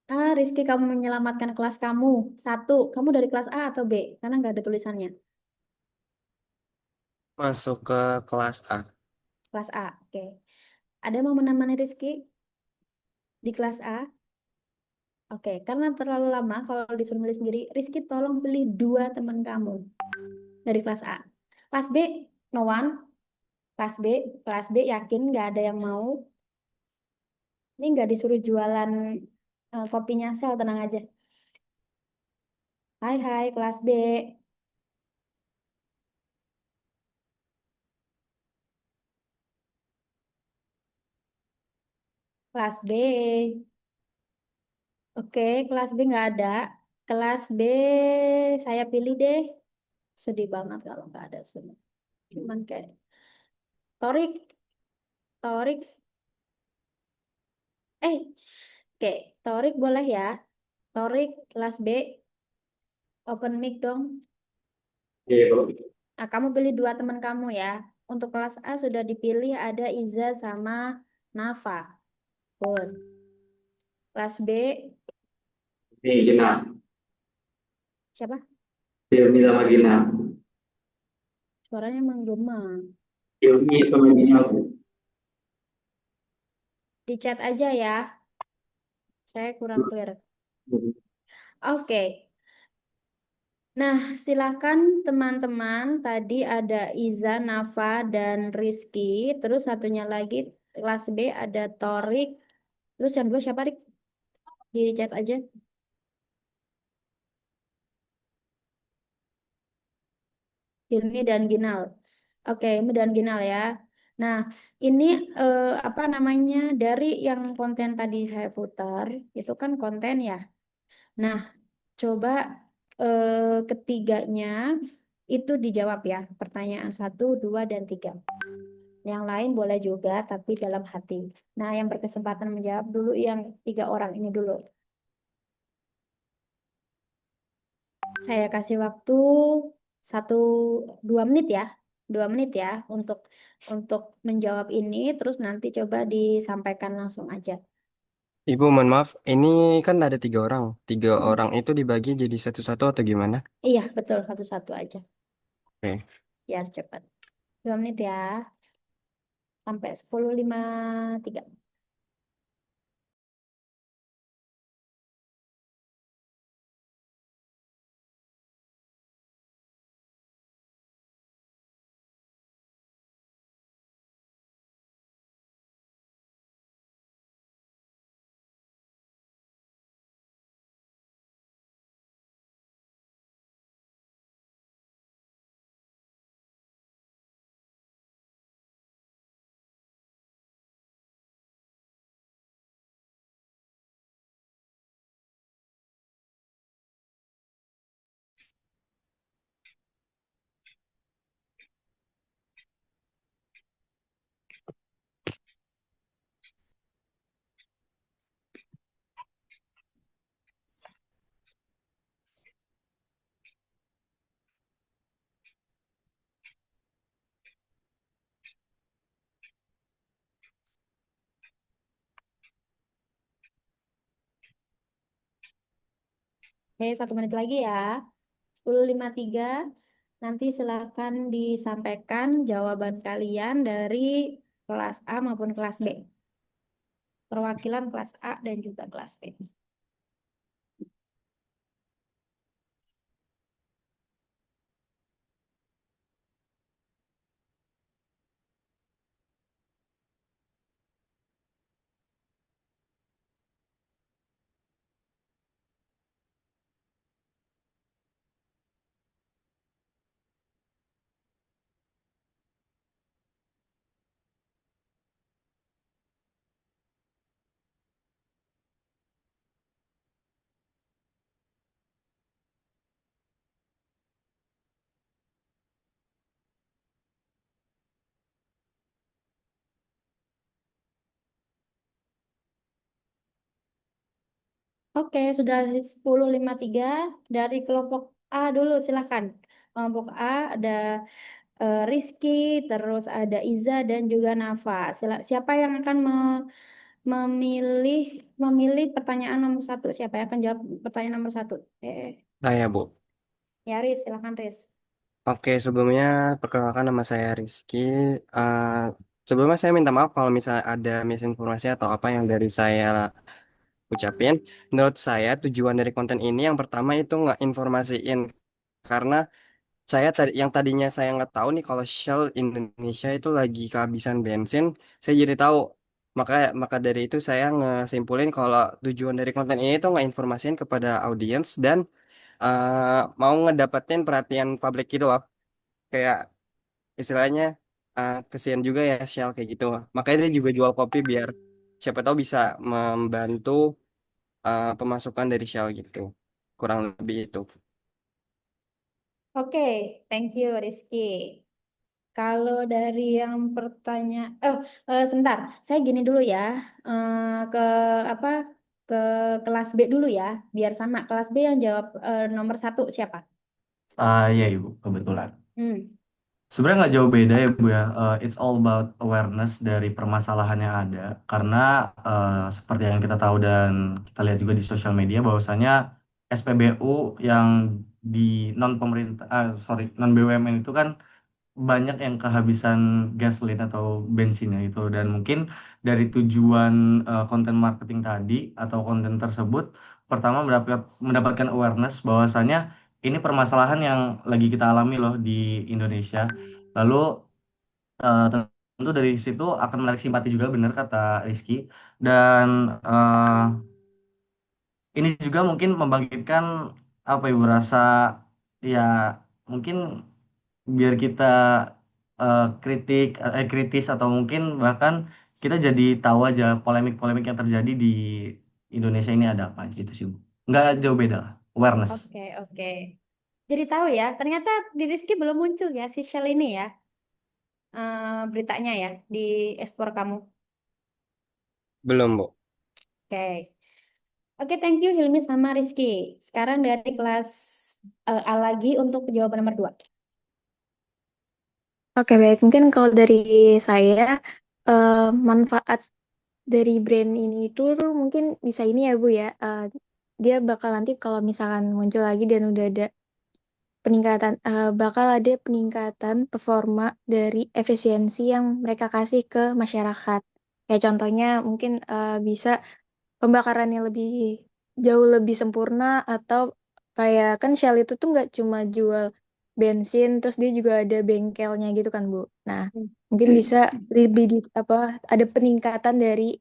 Rizky, kamu menyelamatkan kelas kamu. 1, kamu dari kelas A atau B? Karena nggak ada tulisannya. Masuk ke kelas A. Kelas A, oke. Ada yang mau menemani Rizky di kelas A? Oke, karena terlalu lama kalau disuruh milih sendiri, Rizky tolong pilih 2 teman kamu dari kelas A. Kelas B, no one. Kelas B yakin nggak ada yang mau. Ini nggak disuruh jualan kopinya Sel, tenang aja. Hai, hai, kelas B. Kelas B. Oke, kelas B nggak ada. Kelas B saya pilih deh. Sedih banget kalau nggak ada semua. Cuman kayak Torik, Torik. Oke, Torik boleh ya. Torik, kelas B, open mic dong. Iya, Bro. Nah, kamu pilih dua teman kamu ya. Untuk kelas A sudah dipilih ada Iza sama Nafa. Good. Kelas B, Nih, Gina. siapa? Hilmi sama Gina. Suaranya menggema. Hilmi sama Gina. Di chat aja ya. Saya kurang clear. Oke. Nah, silakan teman-teman. Tadi ada Iza, Nafa, dan Rizky. Terus satunya lagi kelas B ada Torik. Terus yang dua siapa, Rik? Di chat aja. Hilmi dan Ginal. Oke, Hilmi dan Ginal ya. Nah, ini apa namanya dari yang konten tadi saya putar itu kan konten ya. Nah, coba ketiganya itu dijawab ya. Pertanyaan satu, dua, dan tiga. Yang lain boleh juga, tapi dalam hati. Nah, yang berkesempatan menjawab dulu yang tiga orang ini dulu. Saya kasih waktu satu 2 menit ya, 2 menit ya untuk menjawab ini. Terus nanti coba disampaikan langsung aja. Ibu, mohon maaf, ini kan ada 3 orang. 3 orang itu dibagi jadi satu-satu atau gimana? Iya, betul, satu-satu aja, Oke. biar cepat. 2 menit ya, sampai 10.53. Oke, 1 menit lagi ya. 10.53. Nanti silakan disampaikan jawaban kalian dari kelas A maupun kelas B. Perwakilan kelas A dan juga kelas B. Oke, sudah 10.53 dari kelompok A dulu silakan. Kelompok A ada Rizky, terus ada Iza dan juga Nafa. Siapa yang akan memilih memilih pertanyaan nomor satu? Siapa yang akan jawab pertanyaan nomor satu? Nah ya, Bu. Ya, Riz, silakan Riz. Oke, sebelumnya perkenalkan nama saya Rizky. Eh, Sebelumnya saya minta maaf kalau misalnya ada misinformasi atau apa yang dari saya ucapin. Menurut saya tujuan dari konten ini yang pertama itu nggak informasiin, karena saya tadi yang tadinya saya nggak tahu nih kalau Shell Indonesia itu lagi kehabisan bensin, saya jadi tahu. Maka maka dari itu saya ngesimpulin kalau tujuan dari konten ini itu nggak informasiin kepada audiens, dan mau ngedapetin perhatian publik gitu loh. Kayak istilahnya kesian juga ya Shell kayak gitu. Makanya dia juga jual kopi biar siapa tahu bisa membantu pemasukan dari Shell gitu. Kurang lebih itu. Oke, thank you Rizky. Kalau dari yang sebentar, saya gini dulu ya, ke apa ke kelas B dulu ya, biar sama. Kelas B yang jawab nomor satu siapa? Iya Ibu, kebetulan. Hmm. Sebenarnya nggak jauh beda ya Bu ya. It's all about awareness dari permasalahan yang ada. Karena seperti yang kita tahu dan kita lihat juga di sosial media bahwasanya SPBU yang di non pemerintah, non BUMN itu kan banyak yang kehabisan gasolin atau bensinnya itu. Dan mungkin dari tujuan konten marketing tadi atau konten tersebut, pertama mendapatkan awareness bahwasanya ini permasalahan yang lagi kita alami loh di Indonesia. Lalu eh, tentu dari situ akan menarik simpati juga, benar kata Rizky. Dan ini juga mungkin membangkitkan apa ibu rasa ya mungkin biar kita kritis atau mungkin bahkan kita jadi tahu aja polemik-polemik yang terjadi di Indonesia ini ada apa gitu sih Bu. Nggak jauh beda lah, awareness. Oke, oke. Jadi tahu ya, ternyata di Rizky belum muncul ya si Shell ini ya, beritanya ya di ekspor kamu. Belum, Bu. Oke. Oke, thank you Hilmi sama Rizky. Sekarang dari kelas A lagi untuk jawaban nomor 2. Oke, baik. Mungkin kalau dari saya, manfaat dari brand ini itu tuh mungkin bisa ini ya, Bu ya. Dia bakal nanti kalau misalkan muncul lagi dan udah ada bakal ada peningkatan performa dari efisiensi yang mereka kasih ke masyarakat. Kayak contohnya mungkin bisa pembakarannya jauh lebih sempurna atau kayak kan Shell itu tuh nggak cuma jual bensin terus dia juga ada bengkelnya gitu kan Bu. Nah, mungkin bisa lebih ada peningkatan dari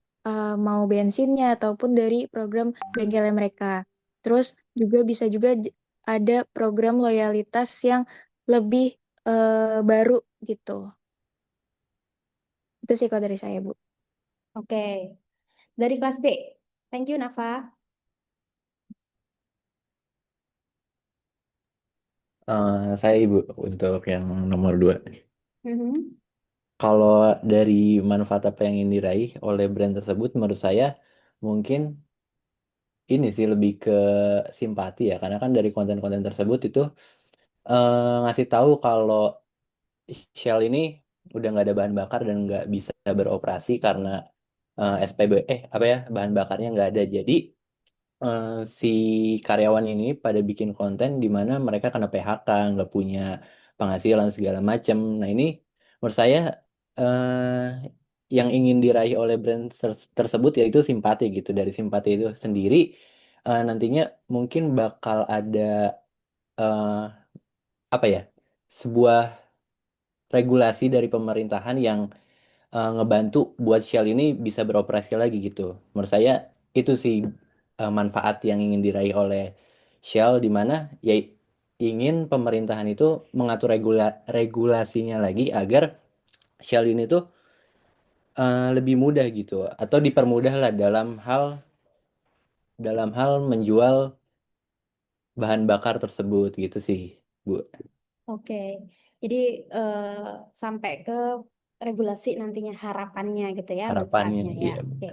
mau bensinnya ataupun dari program bengkelnya mereka. Terus juga bisa juga ada program loyalitas yang lebih baru gitu. Itu sih kalau dari saya, Bu. Oke. Dari kelas B. Thank you Nafa. Saya Ibu untuk yang nomor 2. Mhm. Kalau dari manfaat apa yang ingin diraih oleh brand tersebut, menurut saya mungkin ini sih lebih ke simpati ya, karena kan dari konten-konten tersebut itu ngasih tahu kalau Shell ini udah nggak ada bahan bakar dan nggak bisa beroperasi karena SPB apa ya bahan bakarnya nggak ada. Jadi eh, si karyawan ini pada bikin konten di mana mereka kena PHK, nggak punya penghasilan segala macam. Nah ini menurut saya yang ingin diraih oleh brand tersebut yaitu simpati gitu. Dari simpati itu sendiri nantinya mungkin bakal ada eh, apa ya sebuah regulasi dari pemerintahan yang ngebantu buat Shell ini bisa beroperasi lagi gitu. Menurut saya itu sih manfaat yang ingin diraih oleh Shell di mana ya ingin pemerintahan itu mengatur regulasinya lagi agar Shell ini tuh lebih mudah gitu atau dipermudah lah dalam hal menjual bahan bakar tersebut gitu sih, Bu. Oke. Jadi eh, sampai ke regulasi nantinya harapannya gitu ya, Harapannya manfaatnya ya. iya. Oke.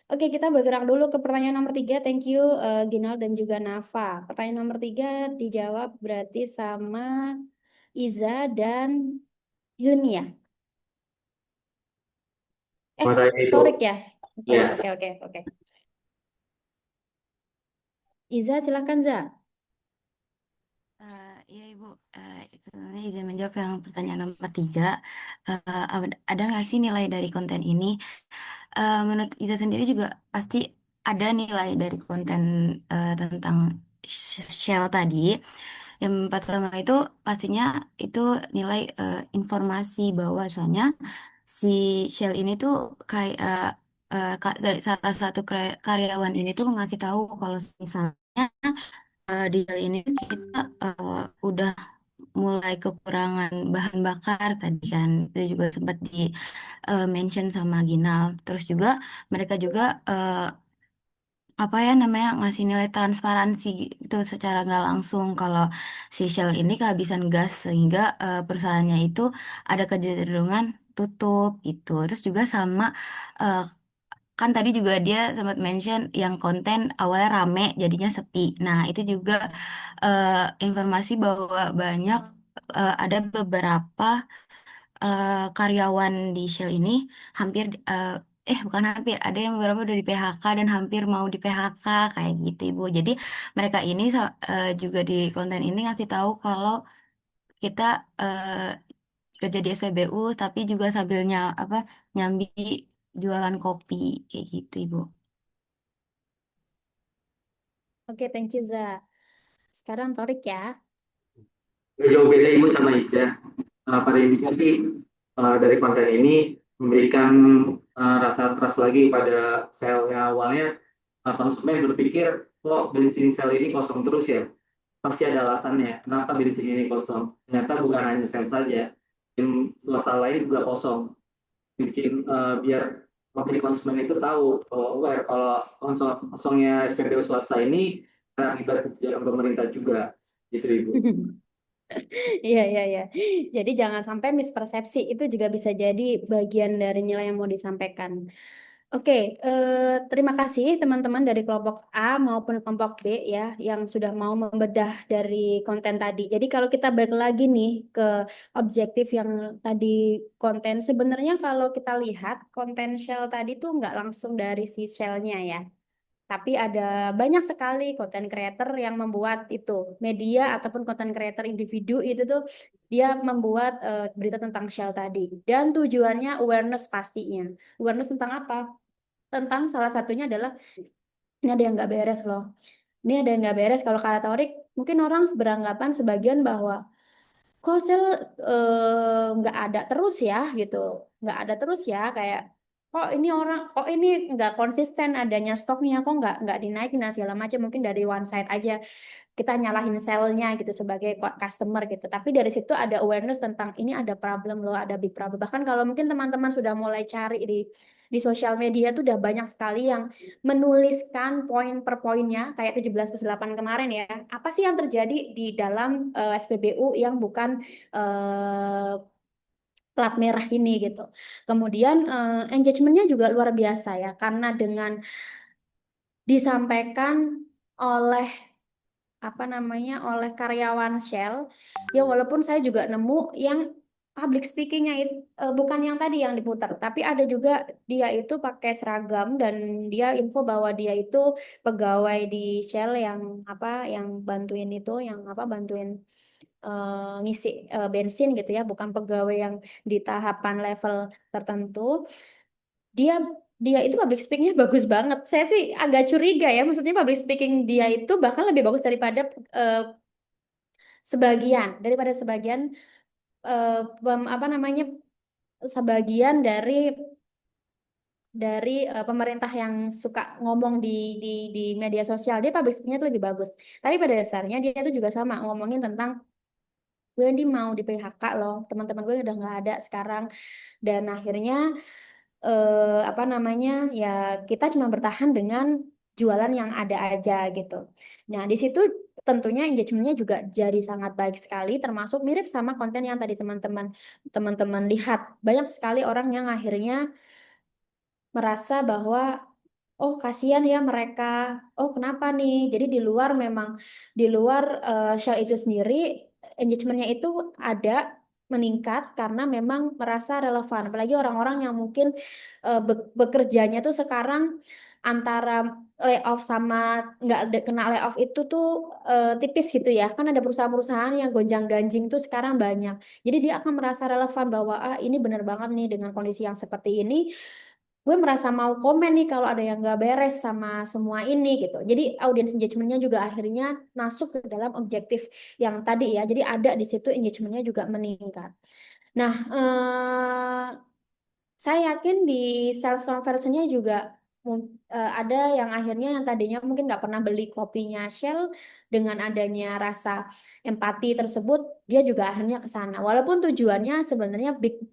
Oke, kita bergerak dulu ke pertanyaan nomor 3. Thank you Ginal dan juga Nafa. Pertanyaan nomor 3 dijawab berarti sama Iza dan Hilmi ya. Masa itu Torik ya. Torik. ya. Oke, oke, oke. Iza, silakan Za. Iya Ibu, sebenarnya izin menjawab yang pertanyaan nomor 3. Ada nggak sih nilai dari konten ini? Menurut Iza sendiri juga pasti ada nilai dari konten tentang Shell tadi. Yang pertama itu pastinya itu nilai informasi bahwasanya si Shell ini tuh kayak dari salah satu karyawan ini tuh ngasih tahu kalau misalnya di Shell ini kita udah mulai kekurangan bahan bakar tadi kan, itu juga sempat di mention sama Ginal. Terus juga mereka juga apa ya namanya ngasih nilai transparansi gitu secara nggak langsung kalau si Shell ini kehabisan gas sehingga perusahaannya itu ada kecenderungan tutup gitu. Terus juga sama eh, kan tadi juga dia sempat mention yang konten awalnya rame jadinya sepi. Nah, itu juga eh, informasi bahwa banyak ada beberapa karyawan di Shell ini hampir bukan hampir, ada yang beberapa udah di PHK dan hampir mau di PHK kayak gitu Ibu. Jadi mereka ini juga di konten ini ngasih tahu kalau kita kerja di SPBU tapi juga sambilnya apa nyambi jualan kopi kayak gitu Ibu. Oke, thank you Za. Sekarang Torik ya. Nggak jauh beda Ibu sama Ica. Pada intinya sih dari konten ini memberikan rasa trust lagi pada sel yang awalnya konsumen berpikir kok bensin sel ini kosong terus ya. Pasti ada alasannya kenapa bensin ini kosong. Ternyata bukan hanya sel saja, swasta lain juga kosong. Bikin biar pemilik konsumen itu tahu aware kalau kosongnya SPBU swasta ini akibat kebijakan pemerintah juga gitu Ibu. Iya, iya, iya. Jadi jangan sampai mispersepsi itu juga bisa jadi bagian dari nilai yang mau disampaikan. Oke, terima kasih teman-teman dari kelompok A maupun kelompok B ya yang sudah mau membedah dari konten tadi. Jadi kalau kita balik lagi nih ke objektif yang tadi konten, sebenarnya kalau kita lihat konten Shell tadi tuh nggak langsung dari si Shell-nya ya. Tapi ada banyak sekali konten creator yang membuat itu media ataupun konten creator individu itu tuh dia membuat berita tentang Shell tadi dan tujuannya awareness pastinya. Awareness tentang apa? Tentang salah satunya adalah ini ada yang nggak beres loh. Ini ada yang nggak beres kalau kata Torik mungkin orang beranggapan sebagian bahwa kok sel nggak ada terus ya gitu, nggak ada terus ya kayak kok ini nggak konsisten adanya stoknya kok nggak dinaikin dan segala macam mungkin dari one side aja kita nyalahin selnya gitu sebagai customer gitu. Tapi dari situ ada awareness tentang ini ada problem loh, ada big problem. Bahkan kalau mungkin teman-teman sudah mulai cari di sosial media tuh udah banyak sekali yang menuliskan poin per poinnya kayak 17+8 kemarin ya. Apa sih yang terjadi di dalam SPBU yang bukan plat merah ini gitu. Kemudian engagementnya juga luar biasa ya karena dengan disampaikan oleh apa namanya oleh karyawan Shell ya walaupun saya juga nemu yang public speakingnya itu bukan yang tadi yang diputar tapi ada juga dia itu pakai seragam dan dia info bahwa dia itu pegawai di Shell yang apa yang bantuin itu yang apa bantuin ngisi bensin gitu ya bukan pegawai yang di tahapan level tertentu dia dia itu public speakingnya bagus banget. Saya sih agak curiga ya, maksudnya public speaking dia itu bahkan lebih bagus daripada sebagian apa namanya sebagian dari pemerintah yang suka ngomong di media sosial. Dia public speakingnya itu lebih bagus. Tapi pada dasarnya dia itu juga sama ngomongin tentang gue ini mau di PHK loh, teman-teman gue udah nggak ada sekarang dan akhirnya apa namanya ya kita cuma bertahan dengan jualan yang ada aja gitu. Nah di situ tentunya engagementnya juga jadi sangat baik sekali, termasuk mirip sama konten yang tadi teman-teman lihat. Banyak sekali orang yang akhirnya merasa bahwa oh kasihan ya mereka, oh kenapa nih? Jadi di luar Shell itu sendiri engagementnya itu ada meningkat karena memang merasa relevan. Apalagi orang-orang yang mungkin bekerjanya tuh sekarang antara layoff sama nggak kena layoff itu tuh tipis gitu ya. Kan ada perusahaan-perusahaan yang gonjang-ganjing tuh sekarang banyak. Jadi dia akan merasa relevan bahwa ini benar banget nih dengan kondisi yang seperti ini gue merasa mau komen nih kalau ada yang nggak beres sama semua ini gitu. Jadi audience engagementnya juga akhirnya masuk ke dalam objektif yang tadi ya. Jadi ada di situ engagementnya juga meningkat. Nah, saya yakin di sales conversionnya juga ada yang akhirnya yang tadinya mungkin nggak pernah beli kopinya Shell, dengan adanya rasa empati tersebut dia juga akhirnya ke sana. Walaupun tujuannya sebenarnya big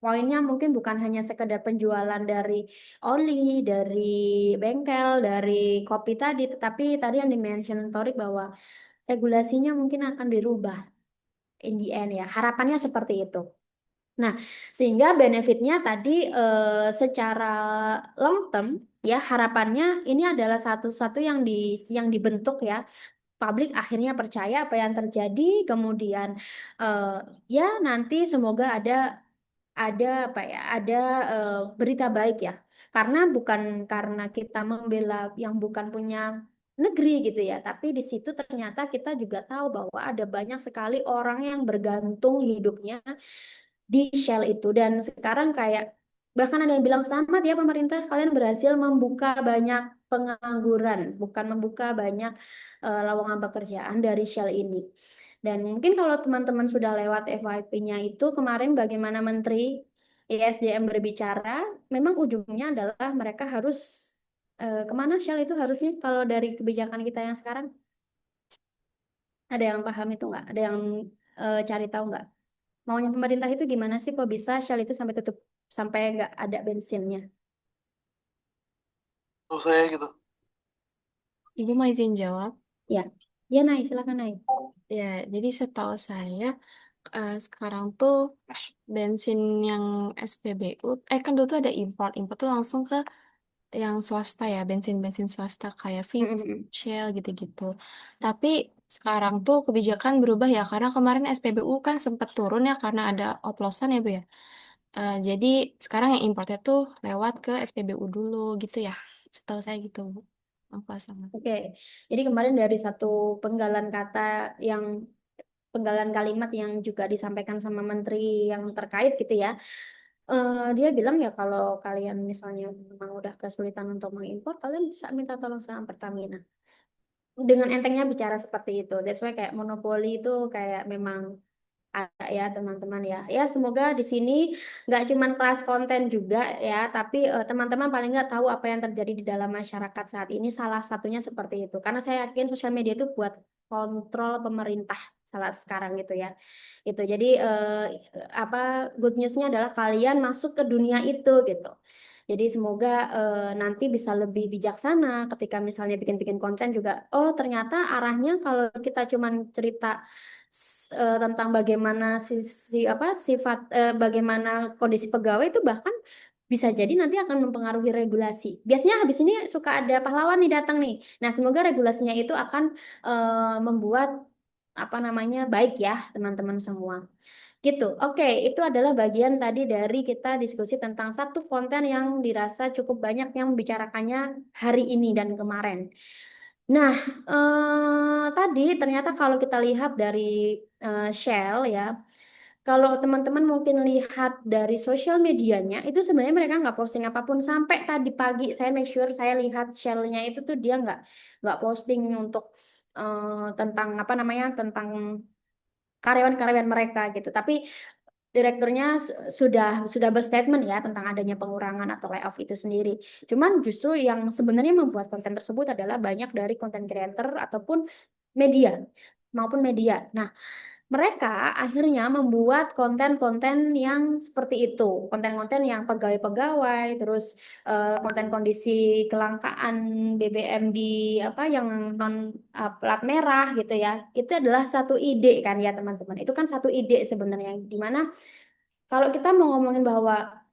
poinnya mungkin bukan hanya sekedar penjualan dari oli, dari bengkel, dari kopi tadi, tetapi tadi yang dimention Torik bahwa regulasinya mungkin akan dirubah in the end ya. Harapannya seperti itu. Nah, sehingga benefitnya tadi secara long term ya harapannya ini adalah satu-satu yang dibentuk ya. Publik akhirnya percaya apa yang terjadi, kemudian eh, ya nanti semoga ada apa ya, ada berita baik ya. Karena bukan karena kita membela yang bukan punya negeri gitu ya, tapi di situ ternyata kita juga tahu bahwa ada banyak sekali orang yang bergantung hidupnya di Shell itu. Dan sekarang kayak bahkan ada yang bilang selamat ya pemerintah, kalian berhasil membuka banyak pengangguran, bukan membuka banyak lowongan pekerjaan dari Shell ini. Dan mungkin kalau teman-teman sudah lewat FYP-nya itu kemarin bagaimana Menteri ESDM berbicara, memang ujungnya adalah mereka harus kemana Shell itu harusnya kalau dari kebijakan kita yang sekarang? Ada yang paham itu nggak? Ada yang cari tahu nggak? Maunya pemerintah itu gimana sih kok bisa Shell itu sampai tutup sampai nggak ada bensinnya? Terus saya gitu. Ibu mau izin jawab? Ya, ya Nay, silakan Nay. Ya, jadi setahu saya sekarang tuh bensin yang SPBU, kan dulu tuh ada import tuh langsung ke yang swasta ya, bensin-bensin swasta kayak Viva, Shell gitu-gitu. Tapi sekarang tuh kebijakan berubah ya, karena kemarin SPBU kan sempat turun ya karena ada oplosan ya Bu ya. Jadi sekarang yang importnya tuh lewat ke SPBU dulu gitu ya, setahu saya gitu Bu. Apa sama? Oke, jadi kemarin dari satu penggalan kata yang penggalan kalimat yang juga disampaikan sama menteri yang terkait gitu ya. Dia bilang ya kalau kalian misalnya memang udah kesulitan untuk mengimpor, kalian bisa minta tolong sama Pertamina. Dengan entengnya bicara seperti itu. That's why kayak monopoli itu kayak memang ada ya teman-teman ya. Ya semoga di sini nggak cuman kelas konten juga ya, tapi teman-teman paling nggak tahu apa yang terjadi di dalam masyarakat saat ini. Salah satunya seperti itu. Karena saya yakin sosial media itu buat kontrol pemerintah salah sekarang gitu ya. Itu jadi apa good newsnya adalah kalian masuk ke dunia itu gitu. Jadi semoga nanti bisa lebih bijaksana ketika misalnya bikin-bikin konten juga. Oh ternyata arahnya kalau kita cuman cerita tentang bagaimana apa sifat bagaimana kondisi pegawai itu bahkan bisa jadi nanti akan mempengaruhi regulasi. Biasanya habis ini suka ada pahlawan nih datang nih. Nah, semoga regulasinya itu akan membuat apa namanya baik ya teman-teman semua. Gitu. Oke, itu adalah bagian tadi dari kita diskusi tentang satu konten yang dirasa cukup banyak yang membicarakannya hari ini dan kemarin. Nah, tadi ternyata kalau kita lihat dari Shell ya, kalau teman-teman mungkin lihat dari sosial medianya, itu sebenarnya mereka nggak posting apapun sampai tadi pagi. Saya make sure saya lihat Shell-nya itu tuh dia nggak posting untuk tentang apa namanya tentang karyawan-karyawan mereka gitu. Tapi direkturnya sudah berstatement ya tentang adanya pengurangan atau layoff itu sendiri. Cuman justru yang sebenarnya membuat konten tersebut adalah banyak dari konten creator ataupun media maupun media. Nah, mereka akhirnya membuat konten-konten yang seperti itu, konten-konten yang pegawai-pegawai, terus konten kondisi kelangkaan BBM di apa yang non plat merah gitu ya. Itu adalah satu ide kan ya teman-teman. Itu kan satu ide sebenarnya di mana kalau kita mau ngomongin bahwa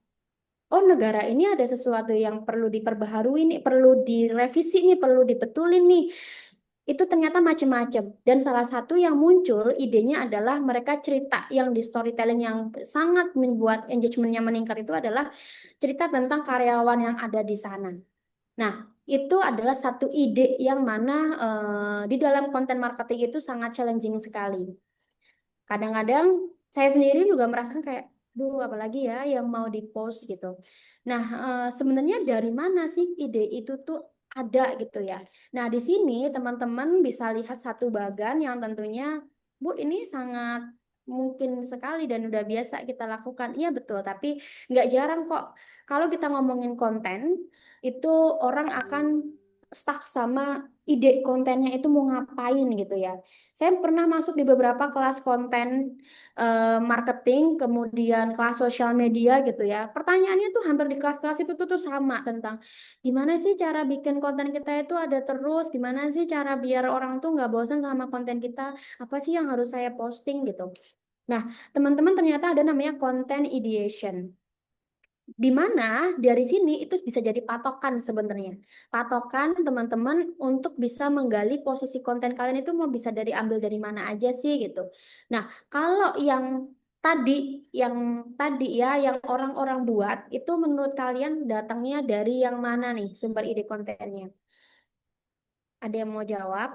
oh negara ini ada sesuatu yang perlu diperbaharui nih, perlu direvisi nih, perlu dibetulin nih. Itu ternyata macam-macam. Dan salah satu yang muncul idenya adalah mereka cerita yang di storytelling yang sangat membuat engagementnya meningkat itu adalah cerita tentang karyawan yang ada di sana. Nah, itu adalah satu ide yang mana di dalam konten marketing itu sangat challenging sekali. Kadang-kadang saya sendiri juga merasakan kayak, duh apalagi ya yang mau di-post gitu. Nah, sebenarnya dari mana sih ide itu tuh ada gitu ya. Nah, di sini teman-teman bisa lihat satu bagan yang tentunya, Bu, ini sangat mungkin sekali dan udah biasa kita lakukan. Iya betul, tapi nggak jarang kok. Kalau kita ngomongin konten, itu orang akan stuck sama ide kontennya itu mau ngapain gitu ya. Saya pernah masuk di beberapa kelas konten marketing, kemudian kelas sosial media gitu ya. Pertanyaannya tuh hampir di kelas-kelas itu tuh sama tentang gimana sih cara bikin konten kita itu ada terus, gimana sih cara biar orang tuh nggak bosan sama konten kita, apa sih yang harus saya posting gitu. Nah, teman-teman ternyata ada namanya content ideation. Di mana dari sini itu bisa jadi patokan sebenarnya. Patokan teman-teman untuk bisa menggali posisi konten kalian itu mau bisa ambil dari mana aja sih gitu. Nah, kalau yang tadi ya yang orang-orang buat itu menurut kalian datangnya dari yang mana nih sumber ide kontennya? Ada yang mau jawab?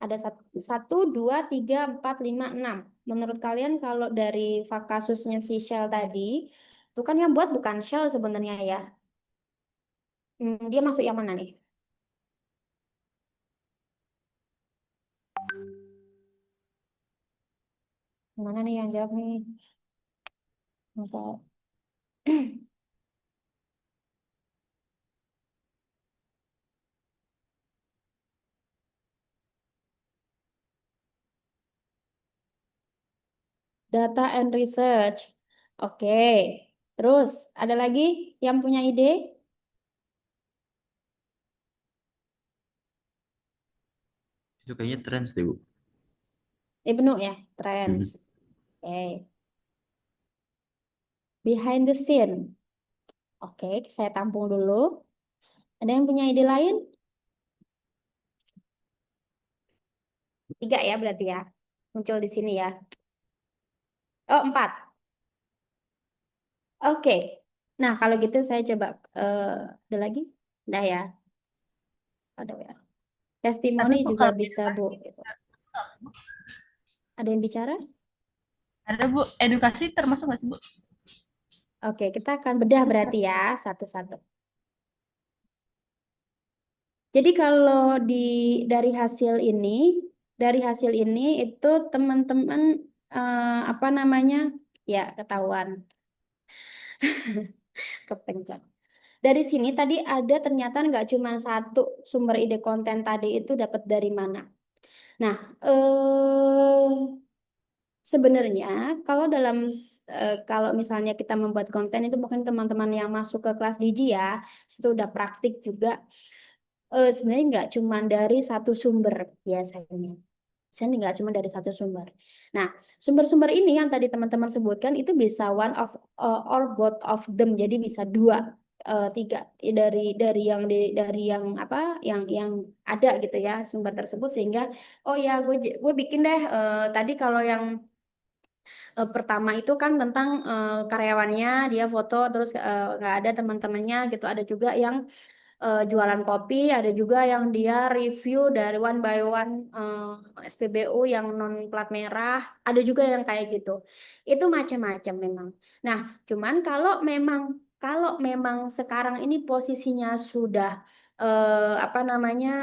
Ada satu, dua, tiga, empat, lima, enam. Menurut kalian kalau dari kasusnya si Shell tadi, itu kan yang buat bukan Shell sebenarnya ya. Dia masuk yang mana nih? Mana nih yang jawab nih? Apa? Data and research. Oke. Terus ada lagi yang punya ide? Itu kayaknya trends deh, Bu. Ibnu ya, trends. Oke. Behind the scene. Oke, saya tampung dulu. Ada yang punya ide lain? 3 ya berarti ya. Muncul di sini ya. Oh, 4. Oke. Nah, kalau gitu saya coba ada lagi? Udah ya. Ada ya. Testimoni Tapi Bu, juga kalau bisa, Bu. Gitu. Ada yang bicara? ada Bu, edukasi termasuk nggak sih Bu? Oke, kita akan bedah berarti ya satu-satu. Jadi kalau dari hasil ini itu teman-teman apa namanya? Ya, ketahuan. Kepencet. Dari sini tadi ada ternyata nggak cuma satu sumber ide konten tadi itu dapat dari mana. Nah, sebenarnya kalau misalnya kita membuat konten itu mungkin teman-teman yang masuk ke kelas Digi ya, itu udah praktik juga. Sebenarnya nggak cuma dari satu sumber biasanya. Biasanya nggak cuma dari satu sumber. Nah, sumber-sumber ini yang tadi teman-teman sebutkan itu bisa one of or both of them. Jadi bisa 2, 3 dari yang apa yang ada gitu ya sumber tersebut sehingga oh ya gue bikin deh tadi kalau yang pertama itu kan tentang karyawannya dia foto terus nggak ada teman-temannya gitu ada juga yang jualan kopi, ada juga yang dia review dari one by one SPBU yang non plat merah, ada juga yang kayak gitu. Itu macam-macam memang. Nah, cuman kalau memang sekarang ini posisinya sudah apa namanya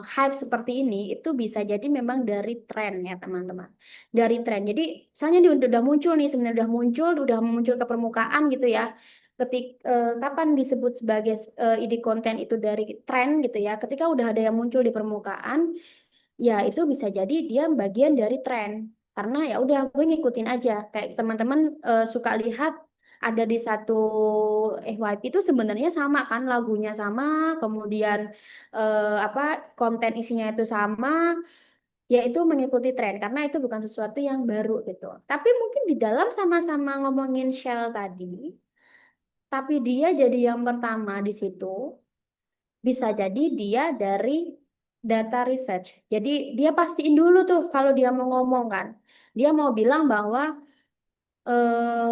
hype seperti ini, itu bisa jadi memang dari tren ya teman-teman. Dari tren. Jadi misalnya dia udah muncul nih, sebenarnya udah muncul ke permukaan gitu ya kapan disebut sebagai ide konten itu dari tren gitu ya ketika udah ada yang muncul di permukaan ya itu bisa jadi dia bagian dari tren karena ya udah gue ngikutin aja kayak teman-teman suka lihat ada di satu FYP itu sebenarnya sama kan lagunya sama kemudian apa konten isinya itu sama yaitu mengikuti tren karena itu bukan sesuatu yang baru gitu tapi mungkin di dalam sama-sama ngomongin Shell tadi tapi dia jadi yang pertama di situ, bisa jadi dia dari data research. Jadi dia pastiin dulu tuh kalau dia mau ngomong kan. Dia mau bilang bahwa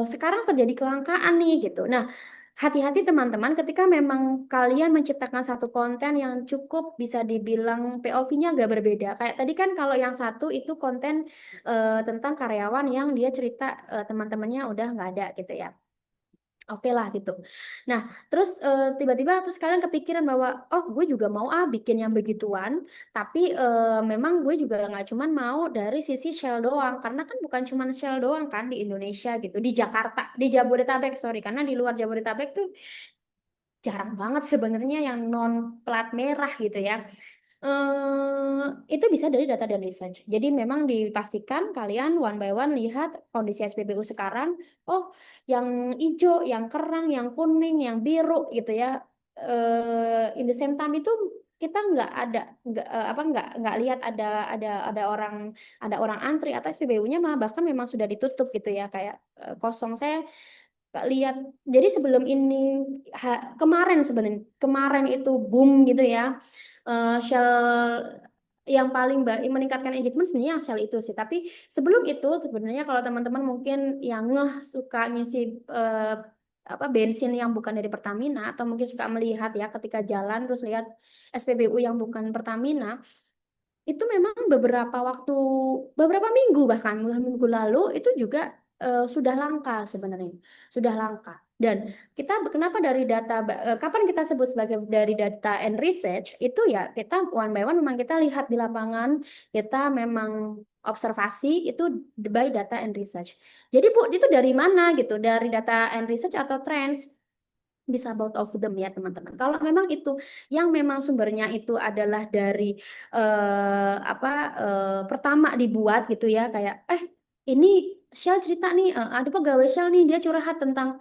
sekarang terjadi kelangkaan nih gitu. Nah, hati-hati teman-teman ketika memang kalian menciptakan satu konten yang cukup bisa dibilang POV-nya agak berbeda. Kayak tadi kan kalau yang satu itu konten tentang karyawan yang dia cerita teman-temannya udah nggak ada gitu ya. Oke lah gitu. Nah, terus tiba-tiba terus kalian kepikiran bahwa oh gue juga mau bikin yang begituan, tapi memang gue juga nggak cuman mau dari sisi Shell doang, karena kan bukan cuman Shell doang kan di Indonesia gitu, di Jakarta, di Jabodetabek sorry, karena di luar Jabodetabek tuh jarang banget sebenarnya yang non plat merah gitu ya. Itu bisa dari data dan research. Jadi memang dipastikan kalian one by one lihat kondisi SPBU sekarang. Oh, yang hijau, yang kerang, yang kuning, yang biru gitu ya. In the same time itu kita nggak ada nggak lihat ada orang antri atau SPBU-nya mah bahkan memang sudah ditutup gitu ya kayak kosong. Saya nggak lihat. Jadi sebelum ini kemarin itu boom gitu ya. Shell yang paling meningkatkan engagement sebenarnya yang Shell itu sih. Tapi sebelum itu sebenarnya kalau teman-teman mungkin yang suka ngisi bensin yang bukan dari Pertamina atau mungkin suka melihat ya ketika jalan terus lihat SPBU yang bukan Pertamina itu memang beberapa minggu bahkan minggu lalu itu juga sudah langka sebenarnya, sudah langka. Dan kita kenapa dari data kapan kita sebut sebagai dari data and research itu ya kita one by one memang kita lihat di lapangan, kita memang observasi itu by data and research. Jadi Bu, itu dari mana gitu? Dari data and research atau trends? Bisa both of them ya teman-teman. Kalau memang itu yang memang sumbernya itu adalah dari pertama dibuat gitu ya kayak ini Shell cerita nih ada pegawai Shell nih dia curhat tentang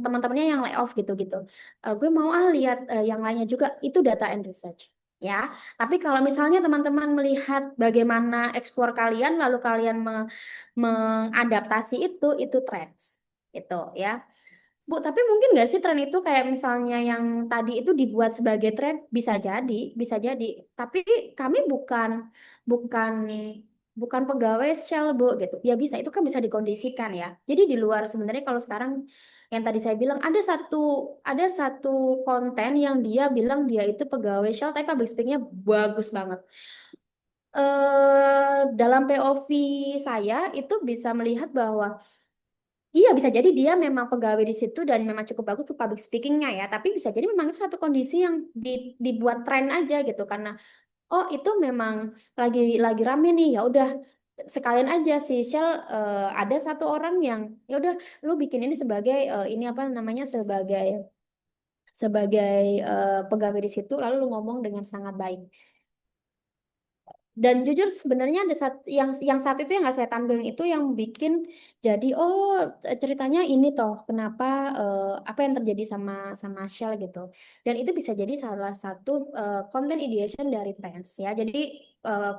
teman-temannya yang layoff gitu-gitu. Gue mau lihat yang lainnya juga itu data and research ya. Tapi kalau misalnya teman-teman melihat bagaimana ekspor kalian lalu kalian mengadaptasi itu trends itu ya. Bu, tapi mungkin nggak sih tren itu kayak misalnya yang tadi itu dibuat sebagai tren bisa jadi, bisa jadi. Tapi kami bukan bukan pegawai Shell, Bu, gitu. Ya bisa, itu kan bisa dikondisikan ya. Jadi di luar sebenarnya kalau sekarang yang tadi saya bilang ada satu konten yang dia bilang dia itu pegawai Shell tapi public speaking-nya bagus banget. Dalam POV saya itu bisa melihat bahwa iya, bisa jadi dia memang pegawai di situ dan memang cukup bagus tuh public speakingnya ya. Tapi bisa jadi memang itu satu kondisi yang dibuat tren aja gitu karena oh itu memang lagi rame nih ya udah sekalian aja si Shell ada satu orang yang ya udah lu bikin ini sebagai ini apa namanya sebagai pegawai di situ lalu lu ngomong dengan sangat baik. Dan jujur sebenarnya ada yang saat itu yang nggak saya tampilin itu yang bikin jadi oh ceritanya ini toh kenapa apa yang terjadi sama sama Shell gitu. Dan itu bisa jadi salah satu content ideation dari trends ya. Jadi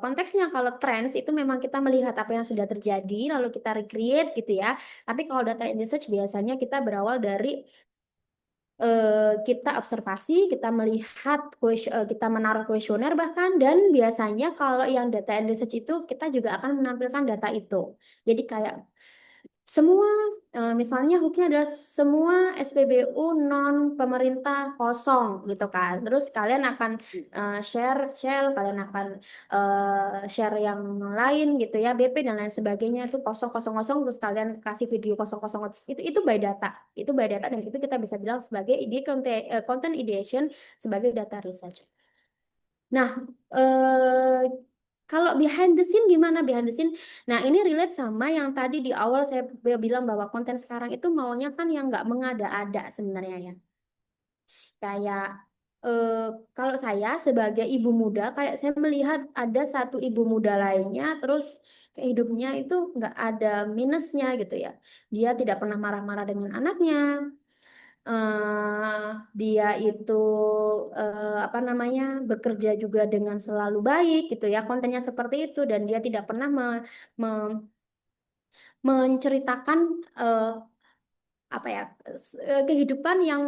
konteksnya kalau trends itu memang kita melihat apa yang sudah terjadi lalu kita recreate gitu ya. Tapi kalau data and research biasanya kita berawal dari kita observasi, kita melihat, kita menaruh kuesioner bahkan, dan biasanya kalau yang data and research itu kita juga akan menampilkan data itu. Jadi kayak semua, misalnya hooknya adalah semua SPBU non pemerintah kosong gitu kan. Terus kalian akan share Shell, kalian akan share yang lain gitu ya, BP dan lain sebagainya itu kosong kosong kosong. Terus kalian kasih video kosong kosong itu by data, itu by data dan itu kita bisa bilang sebagai ide content ideation sebagai data research. Nah, kalau behind the scene gimana behind the scene? Nah, ini relate sama yang tadi di awal saya bilang bahwa konten sekarang itu maunya kan yang nggak mengada-ada sebenarnya ya. Kayak kalau saya sebagai ibu muda, kayak saya melihat ada satu ibu muda lainnya, terus hidupnya itu nggak ada minusnya gitu ya. Dia tidak pernah marah-marah dengan anaknya, dia itu apa namanya bekerja juga dengan selalu baik gitu ya kontennya seperti itu dan dia tidak pernah menceritakan apa ya kehidupan yang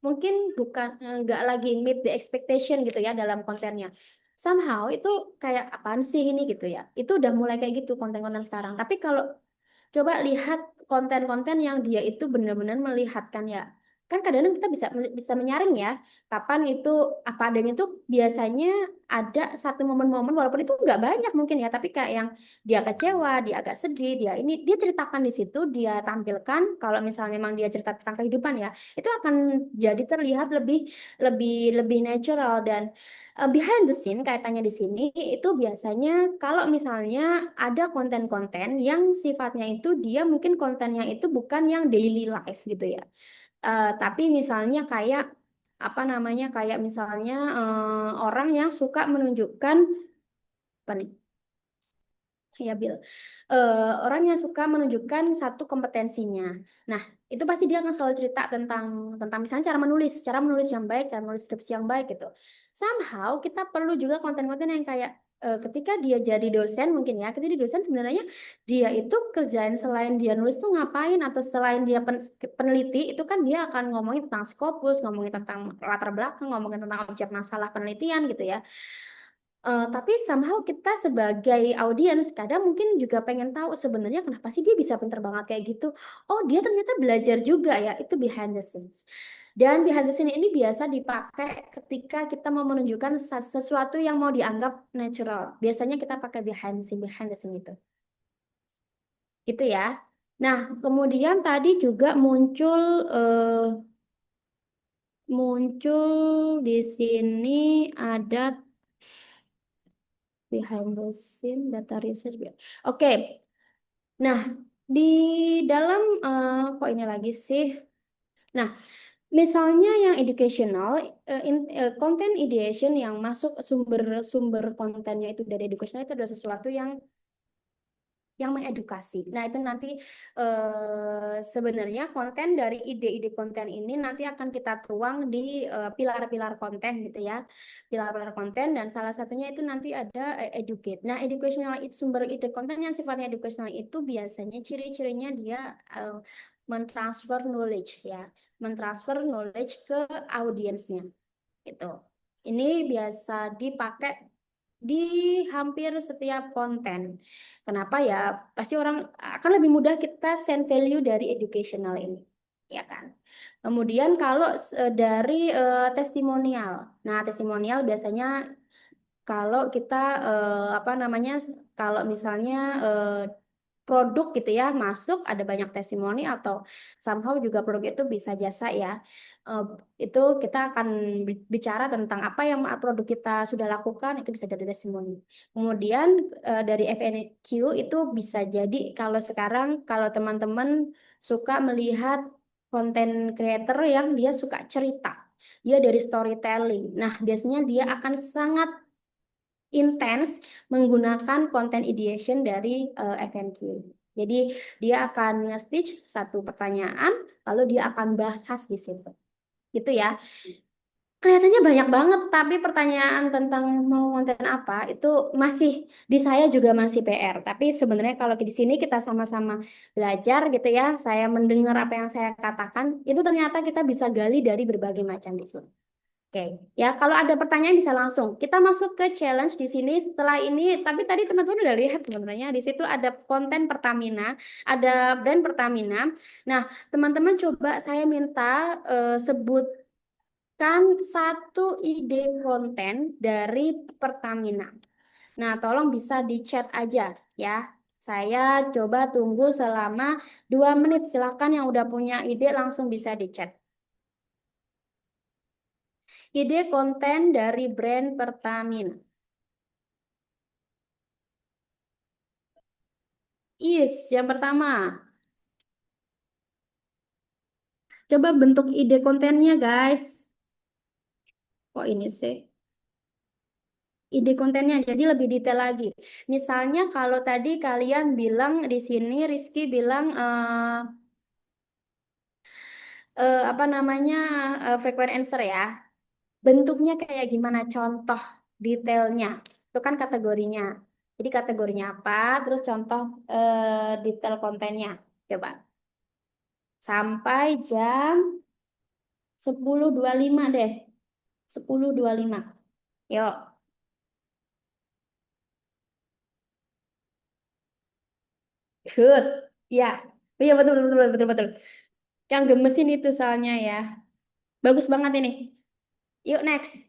mungkin bukan nggak lagi meet the expectation gitu ya dalam kontennya. Somehow itu kayak apaan sih ini gitu ya. Itu udah mulai kayak gitu konten-konten sekarang. Tapi kalau coba lihat konten-konten yang dia itu benar-benar melihatkan ya kan kadang-kadang kita bisa menyaring ya kapan itu apa adanya itu biasanya ada satu momen-momen walaupun itu nggak banyak mungkin ya tapi kayak yang dia kecewa, dia agak sedih, dia ceritakan di situ, dia tampilkan kalau misalnya memang dia cerita tentang kehidupan ya itu akan jadi terlihat lebih lebih lebih natural dan behind the scene kaitannya di sini itu biasanya kalau misalnya ada konten-konten yang sifatnya itu dia mungkin kontennya itu bukan yang daily life gitu ya. Tapi misalnya kayak apa namanya kayak misalnya orang yang suka menunjukkan apa nih? Ya, Bill. Orang yang suka menunjukkan satu kompetensinya. Nah, itu pasti dia akan selalu cerita tentang misalnya cara menulis yang baik, cara menulis skripsi yang baik gitu. Somehow kita perlu juga konten-konten yang kayak ketika dia jadi dosen mungkin ya, ketika dia dosen sebenarnya dia itu kerjain selain dia nulis tuh ngapain atau selain dia peneliti itu kan dia akan ngomongin tentang Scopus, ngomongin tentang latar belakang, ngomongin tentang objek masalah penelitian gitu ya. Tapi somehow kita sebagai audiens kadang mungkin juga pengen tahu sebenarnya kenapa sih dia bisa pinter banget kayak gitu. Oh, dia ternyata belajar juga ya. Itu behind the scenes. Dan behind the scene ini biasa dipakai ketika kita mau menunjukkan sesuatu yang mau dianggap natural. Biasanya kita pakai behind the scene itu. Gitu ya. Nah, kemudian tadi juga muncul di sini ada behind the scene data research. Oke. Nah, di dalam kok ini lagi sih? Nah, misalnya yang educational, content ideation yang masuk sumber kontennya itu dari educational itu adalah sesuatu yang mengedukasi. Nah, itu nanti sebenarnya konten dari ide-ide konten ini nanti akan kita tuang di pilar-pilar konten gitu ya. Pilar-pilar konten dan salah satunya itu nanti ada educate. Nah, educational itu sumber ide konten yang sifatnya educational itu biasanya ciri-cirinya dia mentransfer knowledge ya. Mentransfer knowledge ke audiensnya gitu. Ini biasa dipakai di hampir setiap konten. Kenapa ya? Pasti orang akan lebih mudah kita send value dari educational ini, ya kan? Kemudian kalau dari testimonial. Nah, testimonial biasanya kalau kita apa namanya? Kalau misalnya produk gitu ya masuk ada banyak testimoni atau somehow juga produk itu bisa jasa ya. Eh, itu kita akan bicara tentang apa yang produk kita sudah lakukan itu bisa jadi testimoni. Kemudian dari FNQ itu bisa jadi kalau sekarang kalau teman-teman suka melihat konten creator yang dia suka cerita, dia dari storytelling. Nah, biasanya dia akan sangat intens menggunakan content ideation dari FNQ. Jadi dia akan nge-stitch satu pertanyaan, lalu dia akan bahas di situ. Gitu ya. Kelihatannya banyak banget, tapi pertanyaan tentang mau konten apa itu masih di saya juga masih PR. Tapi sebenarnya kalau di sini kita sama-sama belajar gitu ya, saya mendengar apa yang saya katakan, itu ternyata kita bisa gali dari berbagai macam di sini. Oke, ya kalau ada pertanyaan bisa langsung. Kita masuk ke challenge di sini setelah ini. Tapi tadi teman-teman udah lihat sebenarnya di situ ada konten Pertamina, ada brand Pertamina. Nah, teman-teman coba saya minta sebutkan satu ide konten dari Pertamina. Nah, tolong bisa di chat aja ya. Saya coba tunggu selama 2 menit. Silahkan yang udah punya ide langsung bisa di chat. Ide konten dari brand Pertamina. Yang pertama. Coba bentuk ide kontennya, guys. Kok ini sih? Ide kontennya jadi lebih detail lagi. Misalnya kalau tadi kalian bilang di sini, Rizky bilang apa namanya frequent answer ya. Bentuknya kayak gimana? Contoh detailnya. Itu kan kategorinya. Jadi kategorinya apa? Terus contoh detail kontennya. Coba. Sampai jam 10.25 deh. 10.25. Yuk. Good. Ya. Iya betul betul betul betul betul. Yang gemesin itu soalnya ya. Bagus banget ini. Yuk next.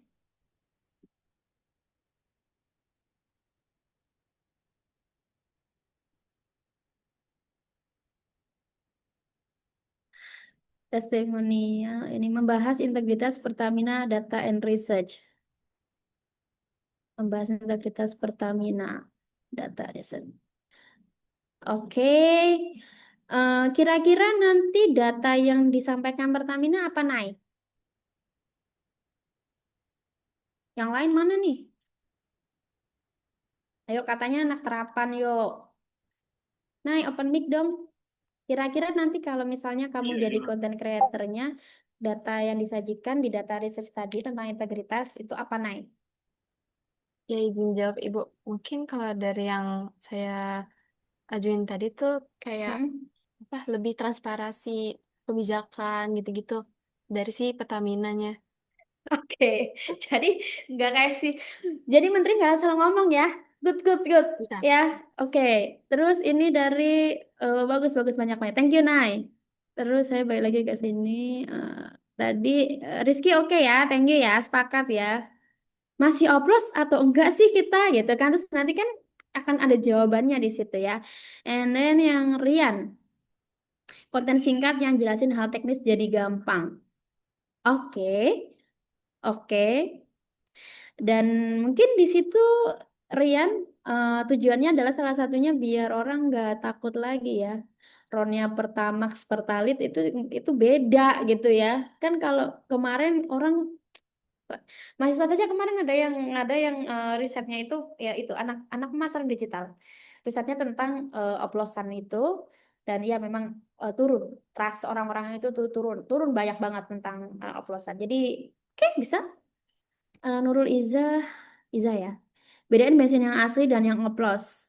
Testimonial ini membahas integritas Pertamina Data and Research. Membahas integritas Pertamina Data Research. Oke. Kira-kira nanti data yang disampaikan Pertamina apa naik? Yang lain mana nih? Ayo katanya anak terapan yuk. Naik open mic dong. Kira-kira nanti kalau misalnya kamu jadi content creator-nya, data yang disajikan di data research tadi tentang integritas itu apa naik? Ya izin jawab Ibu. Mungkin kalau dari yang saya ajuin tadi tuh kayak apa lebih transparansi kebijakan gitu-gitu dari si Pertaminanya. Oke, jadi nggak kayak sih. Jadi menteri nggak asal ngomong ya. Good, good, good. Bisa. Ya, oke. Terus ini dari bagus-bagus banyak banget. Thank you, Nay. Terus saya balik lagi ke sini. Eh, tadi Rizky oke ya, thank you ya, sepakat ya. Masih oplos atau enggak sih kita gitu kan? Terus nanti kan akan ada jawabannya di situ ya. And then yang Rian, konten singkat yang jelasin hal teknis jadi gampang. Oke, oke. Dan mungkin di situ Rian tujuannya adalah salah satunya biar orang nggak takut lagi ya. Ronnya Pertamax Pertalite itu beda gitu ya. Kan kalau kemarin orang mahasiswa saja kemarin ada yang risetnya itu ya itu anak pemasaran digital. Risetnya tentang oplosan itu dan ya memang turun trust orang-orang itu tuh turun banyak banget tentang oplosan. Jadi oke bisa. Nurul Iza ya. Bedain bensin yang asli dan yang oplos.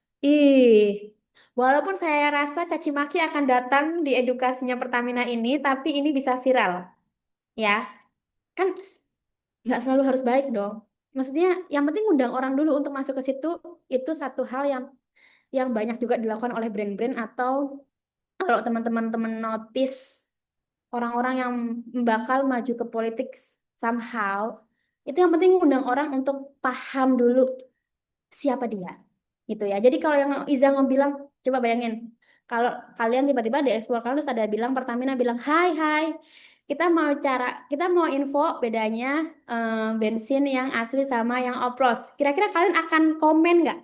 Walaupun saya rasa caci maki akan datang di edukasinya Pertamina ini, tapi ini bisa viral, ya. Kan nggak selalu harus baik dong. Maksudnya yang penting undang orang dulu untuk masuk ke situ, itu satu hal yang banyak juga dilakukan oleh brand-brand atau kalau teman-teman notice orang-orang yang bakal maju ke politik somehow, itu yang penting undang orang untuk paham dulu siapa dia gitu ya. Jadi kalau yang Iza bilang, coba bayangin kalau kalian tiba-tiba di explore kalian terus ada bilang Pertamina bilang hai kita mau info bedanya bensin yang asli sama yang oplos. Kira-kira kalian akan komen nggak?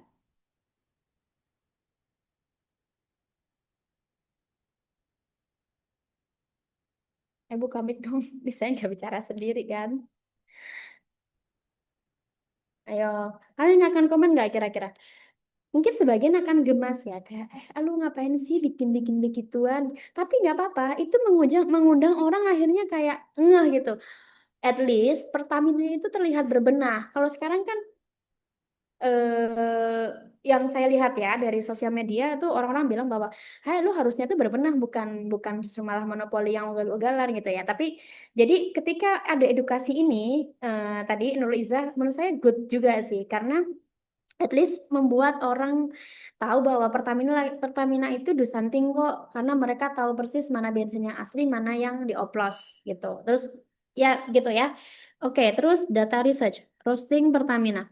Buka mic dong, bisa nggak bicara sendiri kan? Ayo, kalian akan komen nggak kira-kira? Mungkin sebagian akan gemas ya, kayak, lu ngapain sih bikin-bikin begituan? Tapi nggak apa-apa, itu mengundang orang akhirnya kayak ngeh gitu. At least Pertamina itu terlihat berbenah. Kalau sekarang kan yang saya lihat ya dari sosial media itu orang-orang bilang bahwa, hai lu harusnya tuh berbenah bukan justru malah monopoli yang ugal-ugalan gitu ya. Tapi jadi ketika ada edukasi ini tadi Nurul Izzah menurut saya good juga sih karena at least membuat orang tahu bahwa Pertamina itu do something kok karena mereka tahu persis mana bensinnya asli mana yang dioplos gitu. Terus ya gitu ya. Oke, terus data research roasting Pertamina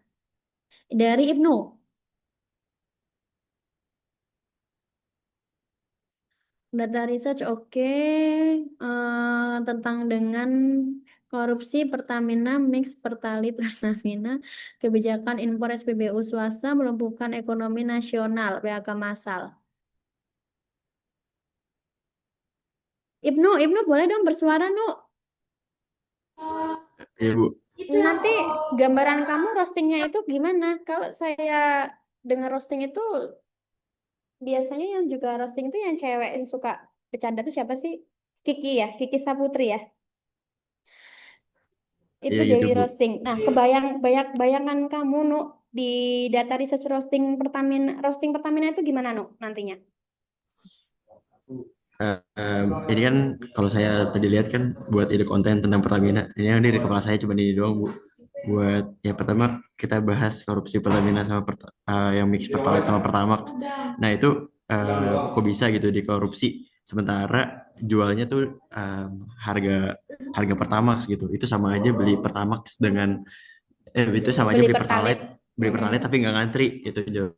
dari Ibnu. Data research oke. Tentang dengan korupsi Pertamina mix Pertalite Pertamina kebijakan impor SPBU swasta melumpuhkan ekonomi nasional PHK massal. Ibnu boleh dong bersuara, Nu. Iya, Bu. Nanti gambaran kamu roastingnya itu gimana? Kalau saya dengar roasting itu biasanya yang juga roasting itu yang cewek yang suka bercanda tuh siapa sih? Kiki ya, Kiki Saputri ya. Itu Iya gitu, Dewi Bu. roasting. Nah, bayangan kamu Nu di data research roasting Pertamina itu gimana Nu nantinya? Ini kan kalau saya tadi lihat kan buat ide konten tentang Pertamina. Ini yang dari kepala saya cuma ini doang, Bu. Buat yang pertama kita bahas korupsi Pertamina sama yang mix Pertalite sama Pertamax. Nah, itu kok bisa gitu dikorupsi? Sementara jualnya tuh harga harga Pertamax gitu. Itu sama aja beli Pertamax dengan itu sama aja Beli beli Pertalite. Pertalite tapi nggak ngantri, itu jauh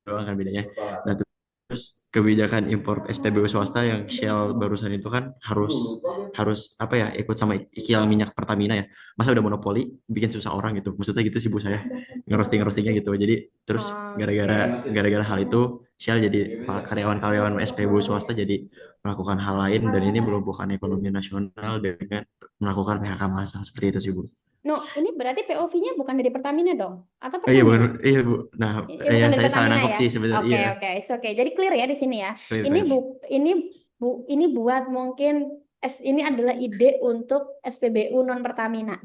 doang kan bedanya. Nah, terus kebijakan impor SPBU swasta yang Shell barusan itu kan harus harus apa ya, ikut sama kilang minyak Pertamina ya. Masa udah monopoli bikin susah orang gitu. Maksudnya gitu sih bu, saya ngerostingnya gitu. Jadi terus Oke. gara-gara hal itu Shell jadi karyawan-karyawan SPBU swasta jadi melakukan hal lain, dan ini melumpuhkan ekonomi nasional dengan melakukan PHK massal seperti itu sih bu. No, ini berarti POV-nya bukan dari Pertamina dong? Atau Iya bukan, Pertamina? iya bu. Nah, Ya, bukan dari saya salah Pertamina nangkep ya. sih sebenarnya. Oke, Iya, oke, oke. Jadi clear ya di sini ya. clear Ini clear. bu, ini ini buat mungkin ini adalah ide untuk SPBU non Pertamina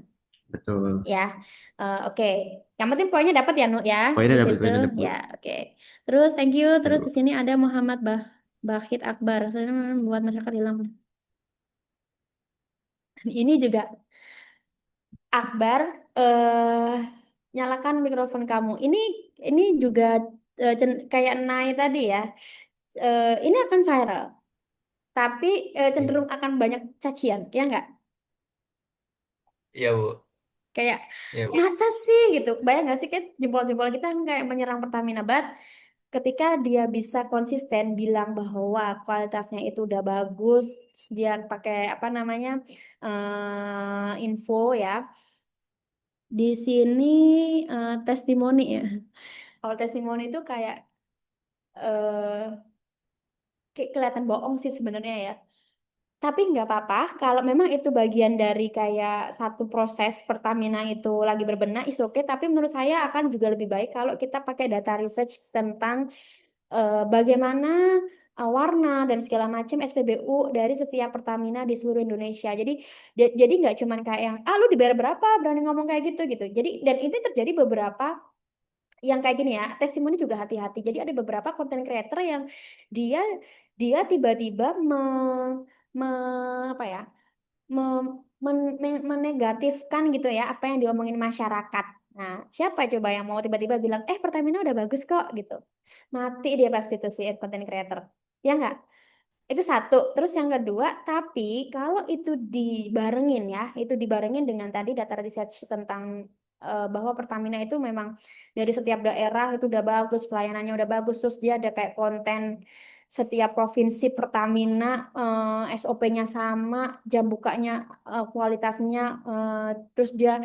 Betul. ya. Oke. Yang penting poinnya dapat ya, Nu ya di situ. Poinnya dapat bu. Ya, oke. Terus thank you. Ya Terus bu. di sini ada Muhammad Bahit Akbar. Saya membuat masyarakat hilang. Ini juga Akbar, nyalakan mikrofon kamu. Ini juga kayak Nai tadi ya. Ini akan viral, tapi cenderung akan banyak cacian, ya nggak? Iya, Bu. Kayak Iya, Bu. masa sih gitu. Bayang nggak sih kayak jempol-jempol kita kan kayak menyerang Pertamina Bat ketika dia bisa konsisten bilang bahwa kualitasnya itu udah bagus, terus dia pakai apa namanya info ya. Di sini testimoni ya. Kalau testimoni itu kayak eh kelihatan bohong sih sebenarnya ya. Tapi nggak apa-apa kalau memang itu bagian dari kayak satu proses Pertamina itu lagi berbenah, is okay. Tapi menurut saya akan juga lebih baik kalau kita pakai data research tentang bagaimana warna dan segala macam SPBU dari setiap Pertamina di seluruh Indonesia. Jadi nggak cuman kayak yang lu dibayar berapa berani ngomong kayak gitu gitu. Jadi dan ini terjadi beberapa yang kayak gini ya, testimoni juga hati-hati. Jadi ada beberapa content creator yang dia dia tiba-tiba apa ya, menegatifkan gitu ya apa yang diomongin masyarakat. Nah, siapa coba yang mau tiba-tiba bilang, Pertamina udah bagus kok gitu. Mati dia pasti tuh si content creator. Ya nggak? Itu satu. Terus yang kedua, tapi kalau itu dibarengin ya, itu dibarengin dengan tadi data research tentang bahwa Pertamina itu memang dari setiap daerah itu udah bagus, pelayanannya udah bagus, terus dia ada kayak konten setiap provinsi Pertamina SOP-nya sama, jam bukanya kualitasnya, terus dia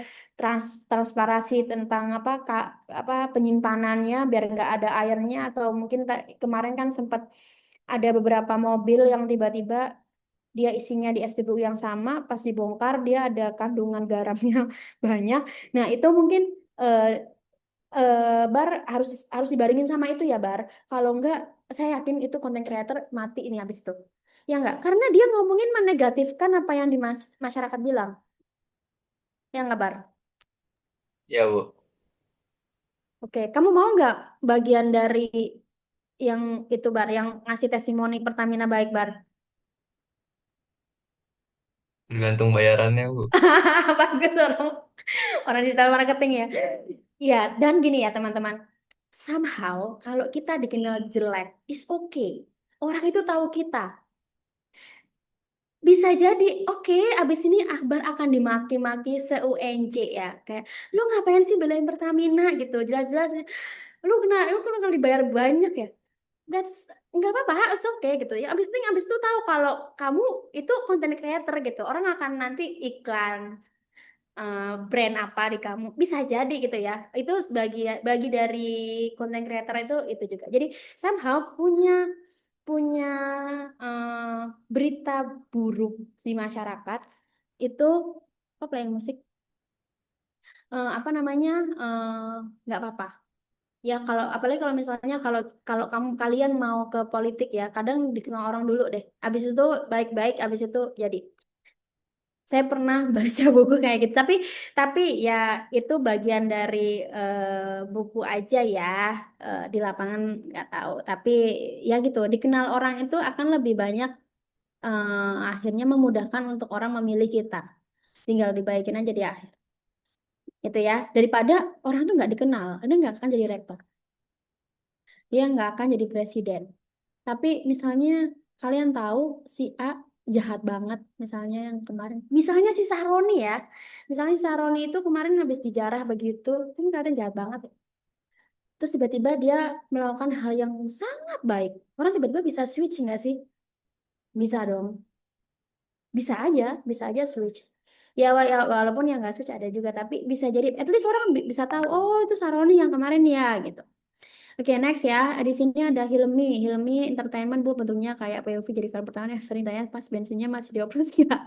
transparansi tentang apa penyimpanannya biar nggak ada airnya, atau mungkin kemarin kan sempat ada beberapa mobil yang tiba-tiba dia isinya di SPBU yang sama, pas dibongkar dia ada kandungan garamnya banyak. Nah, itu mungkin Bar harus dibarengin sama itu ya, Bar. Kalau enggak, saya yakin itu konten creator mati ini habis itu. Ya enggak? Karena dia ngomongin menegatifkan apa yang di masyarakat bilang. Ya enggak, Bar? Iya, Bu. Oke, kamu mau nggak bagian dari yang itu, Bar, yang ngasih testimoni Pertamina baik, Bar? Tergantung bayarannya, Bu. Bagus orang digital marketing ya. Ya, dan gini ya teman-teman. Somehow kalau kita dikenal jelek, is okay. Orang itu tahu kita. Bisa jadi, oke, abis ini Akbar akan dimaki-maki se-UNJ ya. Kayak, lu ngapain sih belain Pertamina gitu. Jelas-jelas, lu kena dibayar banyak ya. That's nggak apa-apa, it's okay gitu ya. Abis itu tahu kalau kamu itu content creator gitu. Orang akan nanti iklan brand apa di kamu, bisa jadi gitu ya. Itu bagi dari content creator itu juga. Jadi somehow punya berita buruk di masyarakat itu playing musik apa namanya nggak apa-apa ya. Kalau apalagi kalau misalnya kalau kalian mau ke politik ya, kadang dikenal orang dulu deh, abis itu baik-baik, abis itu jadi. Saya pernah baca buku kayak gitu, tapi ya itu bagian dari buku aja ya, di lapangan nggak tahu. Tapi ya gitu, dikenal orang itu akan lebih banyak, akhirnya memudahkan untuk orang memilih kita. Tinggal dibaikin aja di akhir. Itu ya, daripada orang tuh nggak dikenal, dia nggak akan jadi rektor, dia nggak akan jadi presiden. Tapi misalnya kalian tahu si A jahat banget, misalnya yang kemarin, misalnya si Sahroni ya, misalnya si Sahroni itu kemarin habis dijarah begitu, kan kadang jahat banget ya. Terus tiba-tiba dia melakukan hal yang sangat baik, orang tiba-tiba bisa switch nggak sih? Bisa dong, bisa aja switch. Ya, walaupun yang nggak switch ada juga, tapi bisa jadi, at least orang bisa tahu, oh itu Sahroni yang kemarin ya, gitu. Oke, next ya. Di sini ada Hilmi. Hilmi Entertainment, Bu. Bentuknya kayak POV jadi film pertama yang sering tanya pas bensinnya masih dioperasi nggak?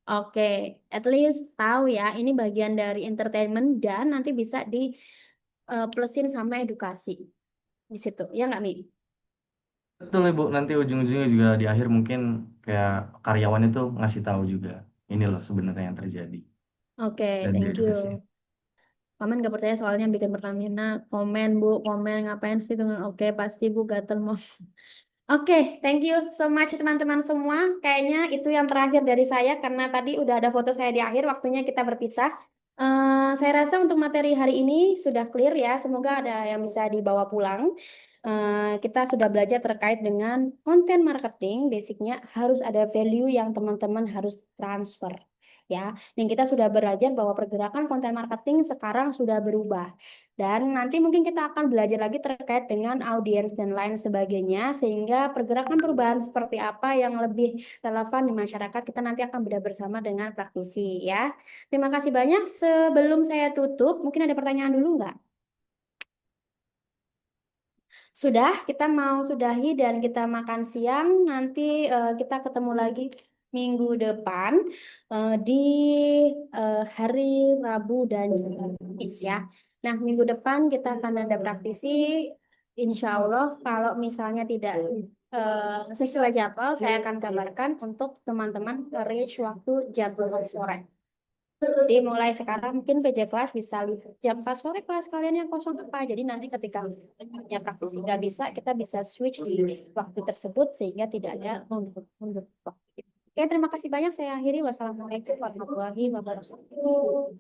Oke, at least tahu ya. Ini bagian dari entertainment dan nanti bisa di plusin sama edukasi di situ. Ya nggak, Mi? Betul Ibu, nanti ujung-ujungnya juga di akhir mungkin kayak karyawan itu ngasih tahu juga. Ini loh sebenarnya yang terjadi. Oke, Dan di thank edukasi. you. Komen gak percaya soalnya bikin Pertamina. Komen, Bu. Komen ngapain sih dengan oke, pasti Bu gatel mau. Oke, thank you so much teman-teman semua. Kayaknya itu yang terakhir dari saya karena tadi udah ada foto saya di akhir, waktunya kita berpisah. Saya rasa untuk materi hari ini sudah clear ya. Semoga ada yang bisa dibawa pulang. Kita sudah belajar terkait dengan konten marketing. Basicnya harus ada value yang teman-teman harus transfer. Ya, dan kita sudah belajar bahwa pergerakan konten marketing sekarang sudah berubah. Dan nanti mungkin kita akan belajar lagi terkait dengan audiens dan lain sebagainya, sehingga pergerakan perubahan seperti apa yang lebih relevan di masyarakat kita nanti akan bedah bersama dengan praktisi ya. Terima kasih banyak. Sebelum saya tutup, mungkin ada pertanyaan dulu nggak? Sudah, kita mau sudahi dan kita makan siang. Nanti kita ketemu lagi minggu depan di hari Rabu dan Kamis ya. Nah, minggu depan kita akan ada praktisi. Insya Allah, kalau misalnya tidak sesuai jadwal, saya akan kabarkan untuk teman-teman arrange waktu jam 2 sore. Jadi mulai sekarang mungkin PJ kelas bisa jam 4 sore kelas kalian yang kosong apa. Jadi nanti ketika punya praktisi nggak bisa, kita bisa switch di waktu tersebut sehingga tidak ada mundur waktu. Oke, terima kasih banyak. Saya akhiri. Wassalamualaikum warahmatullahi wabarakatuh.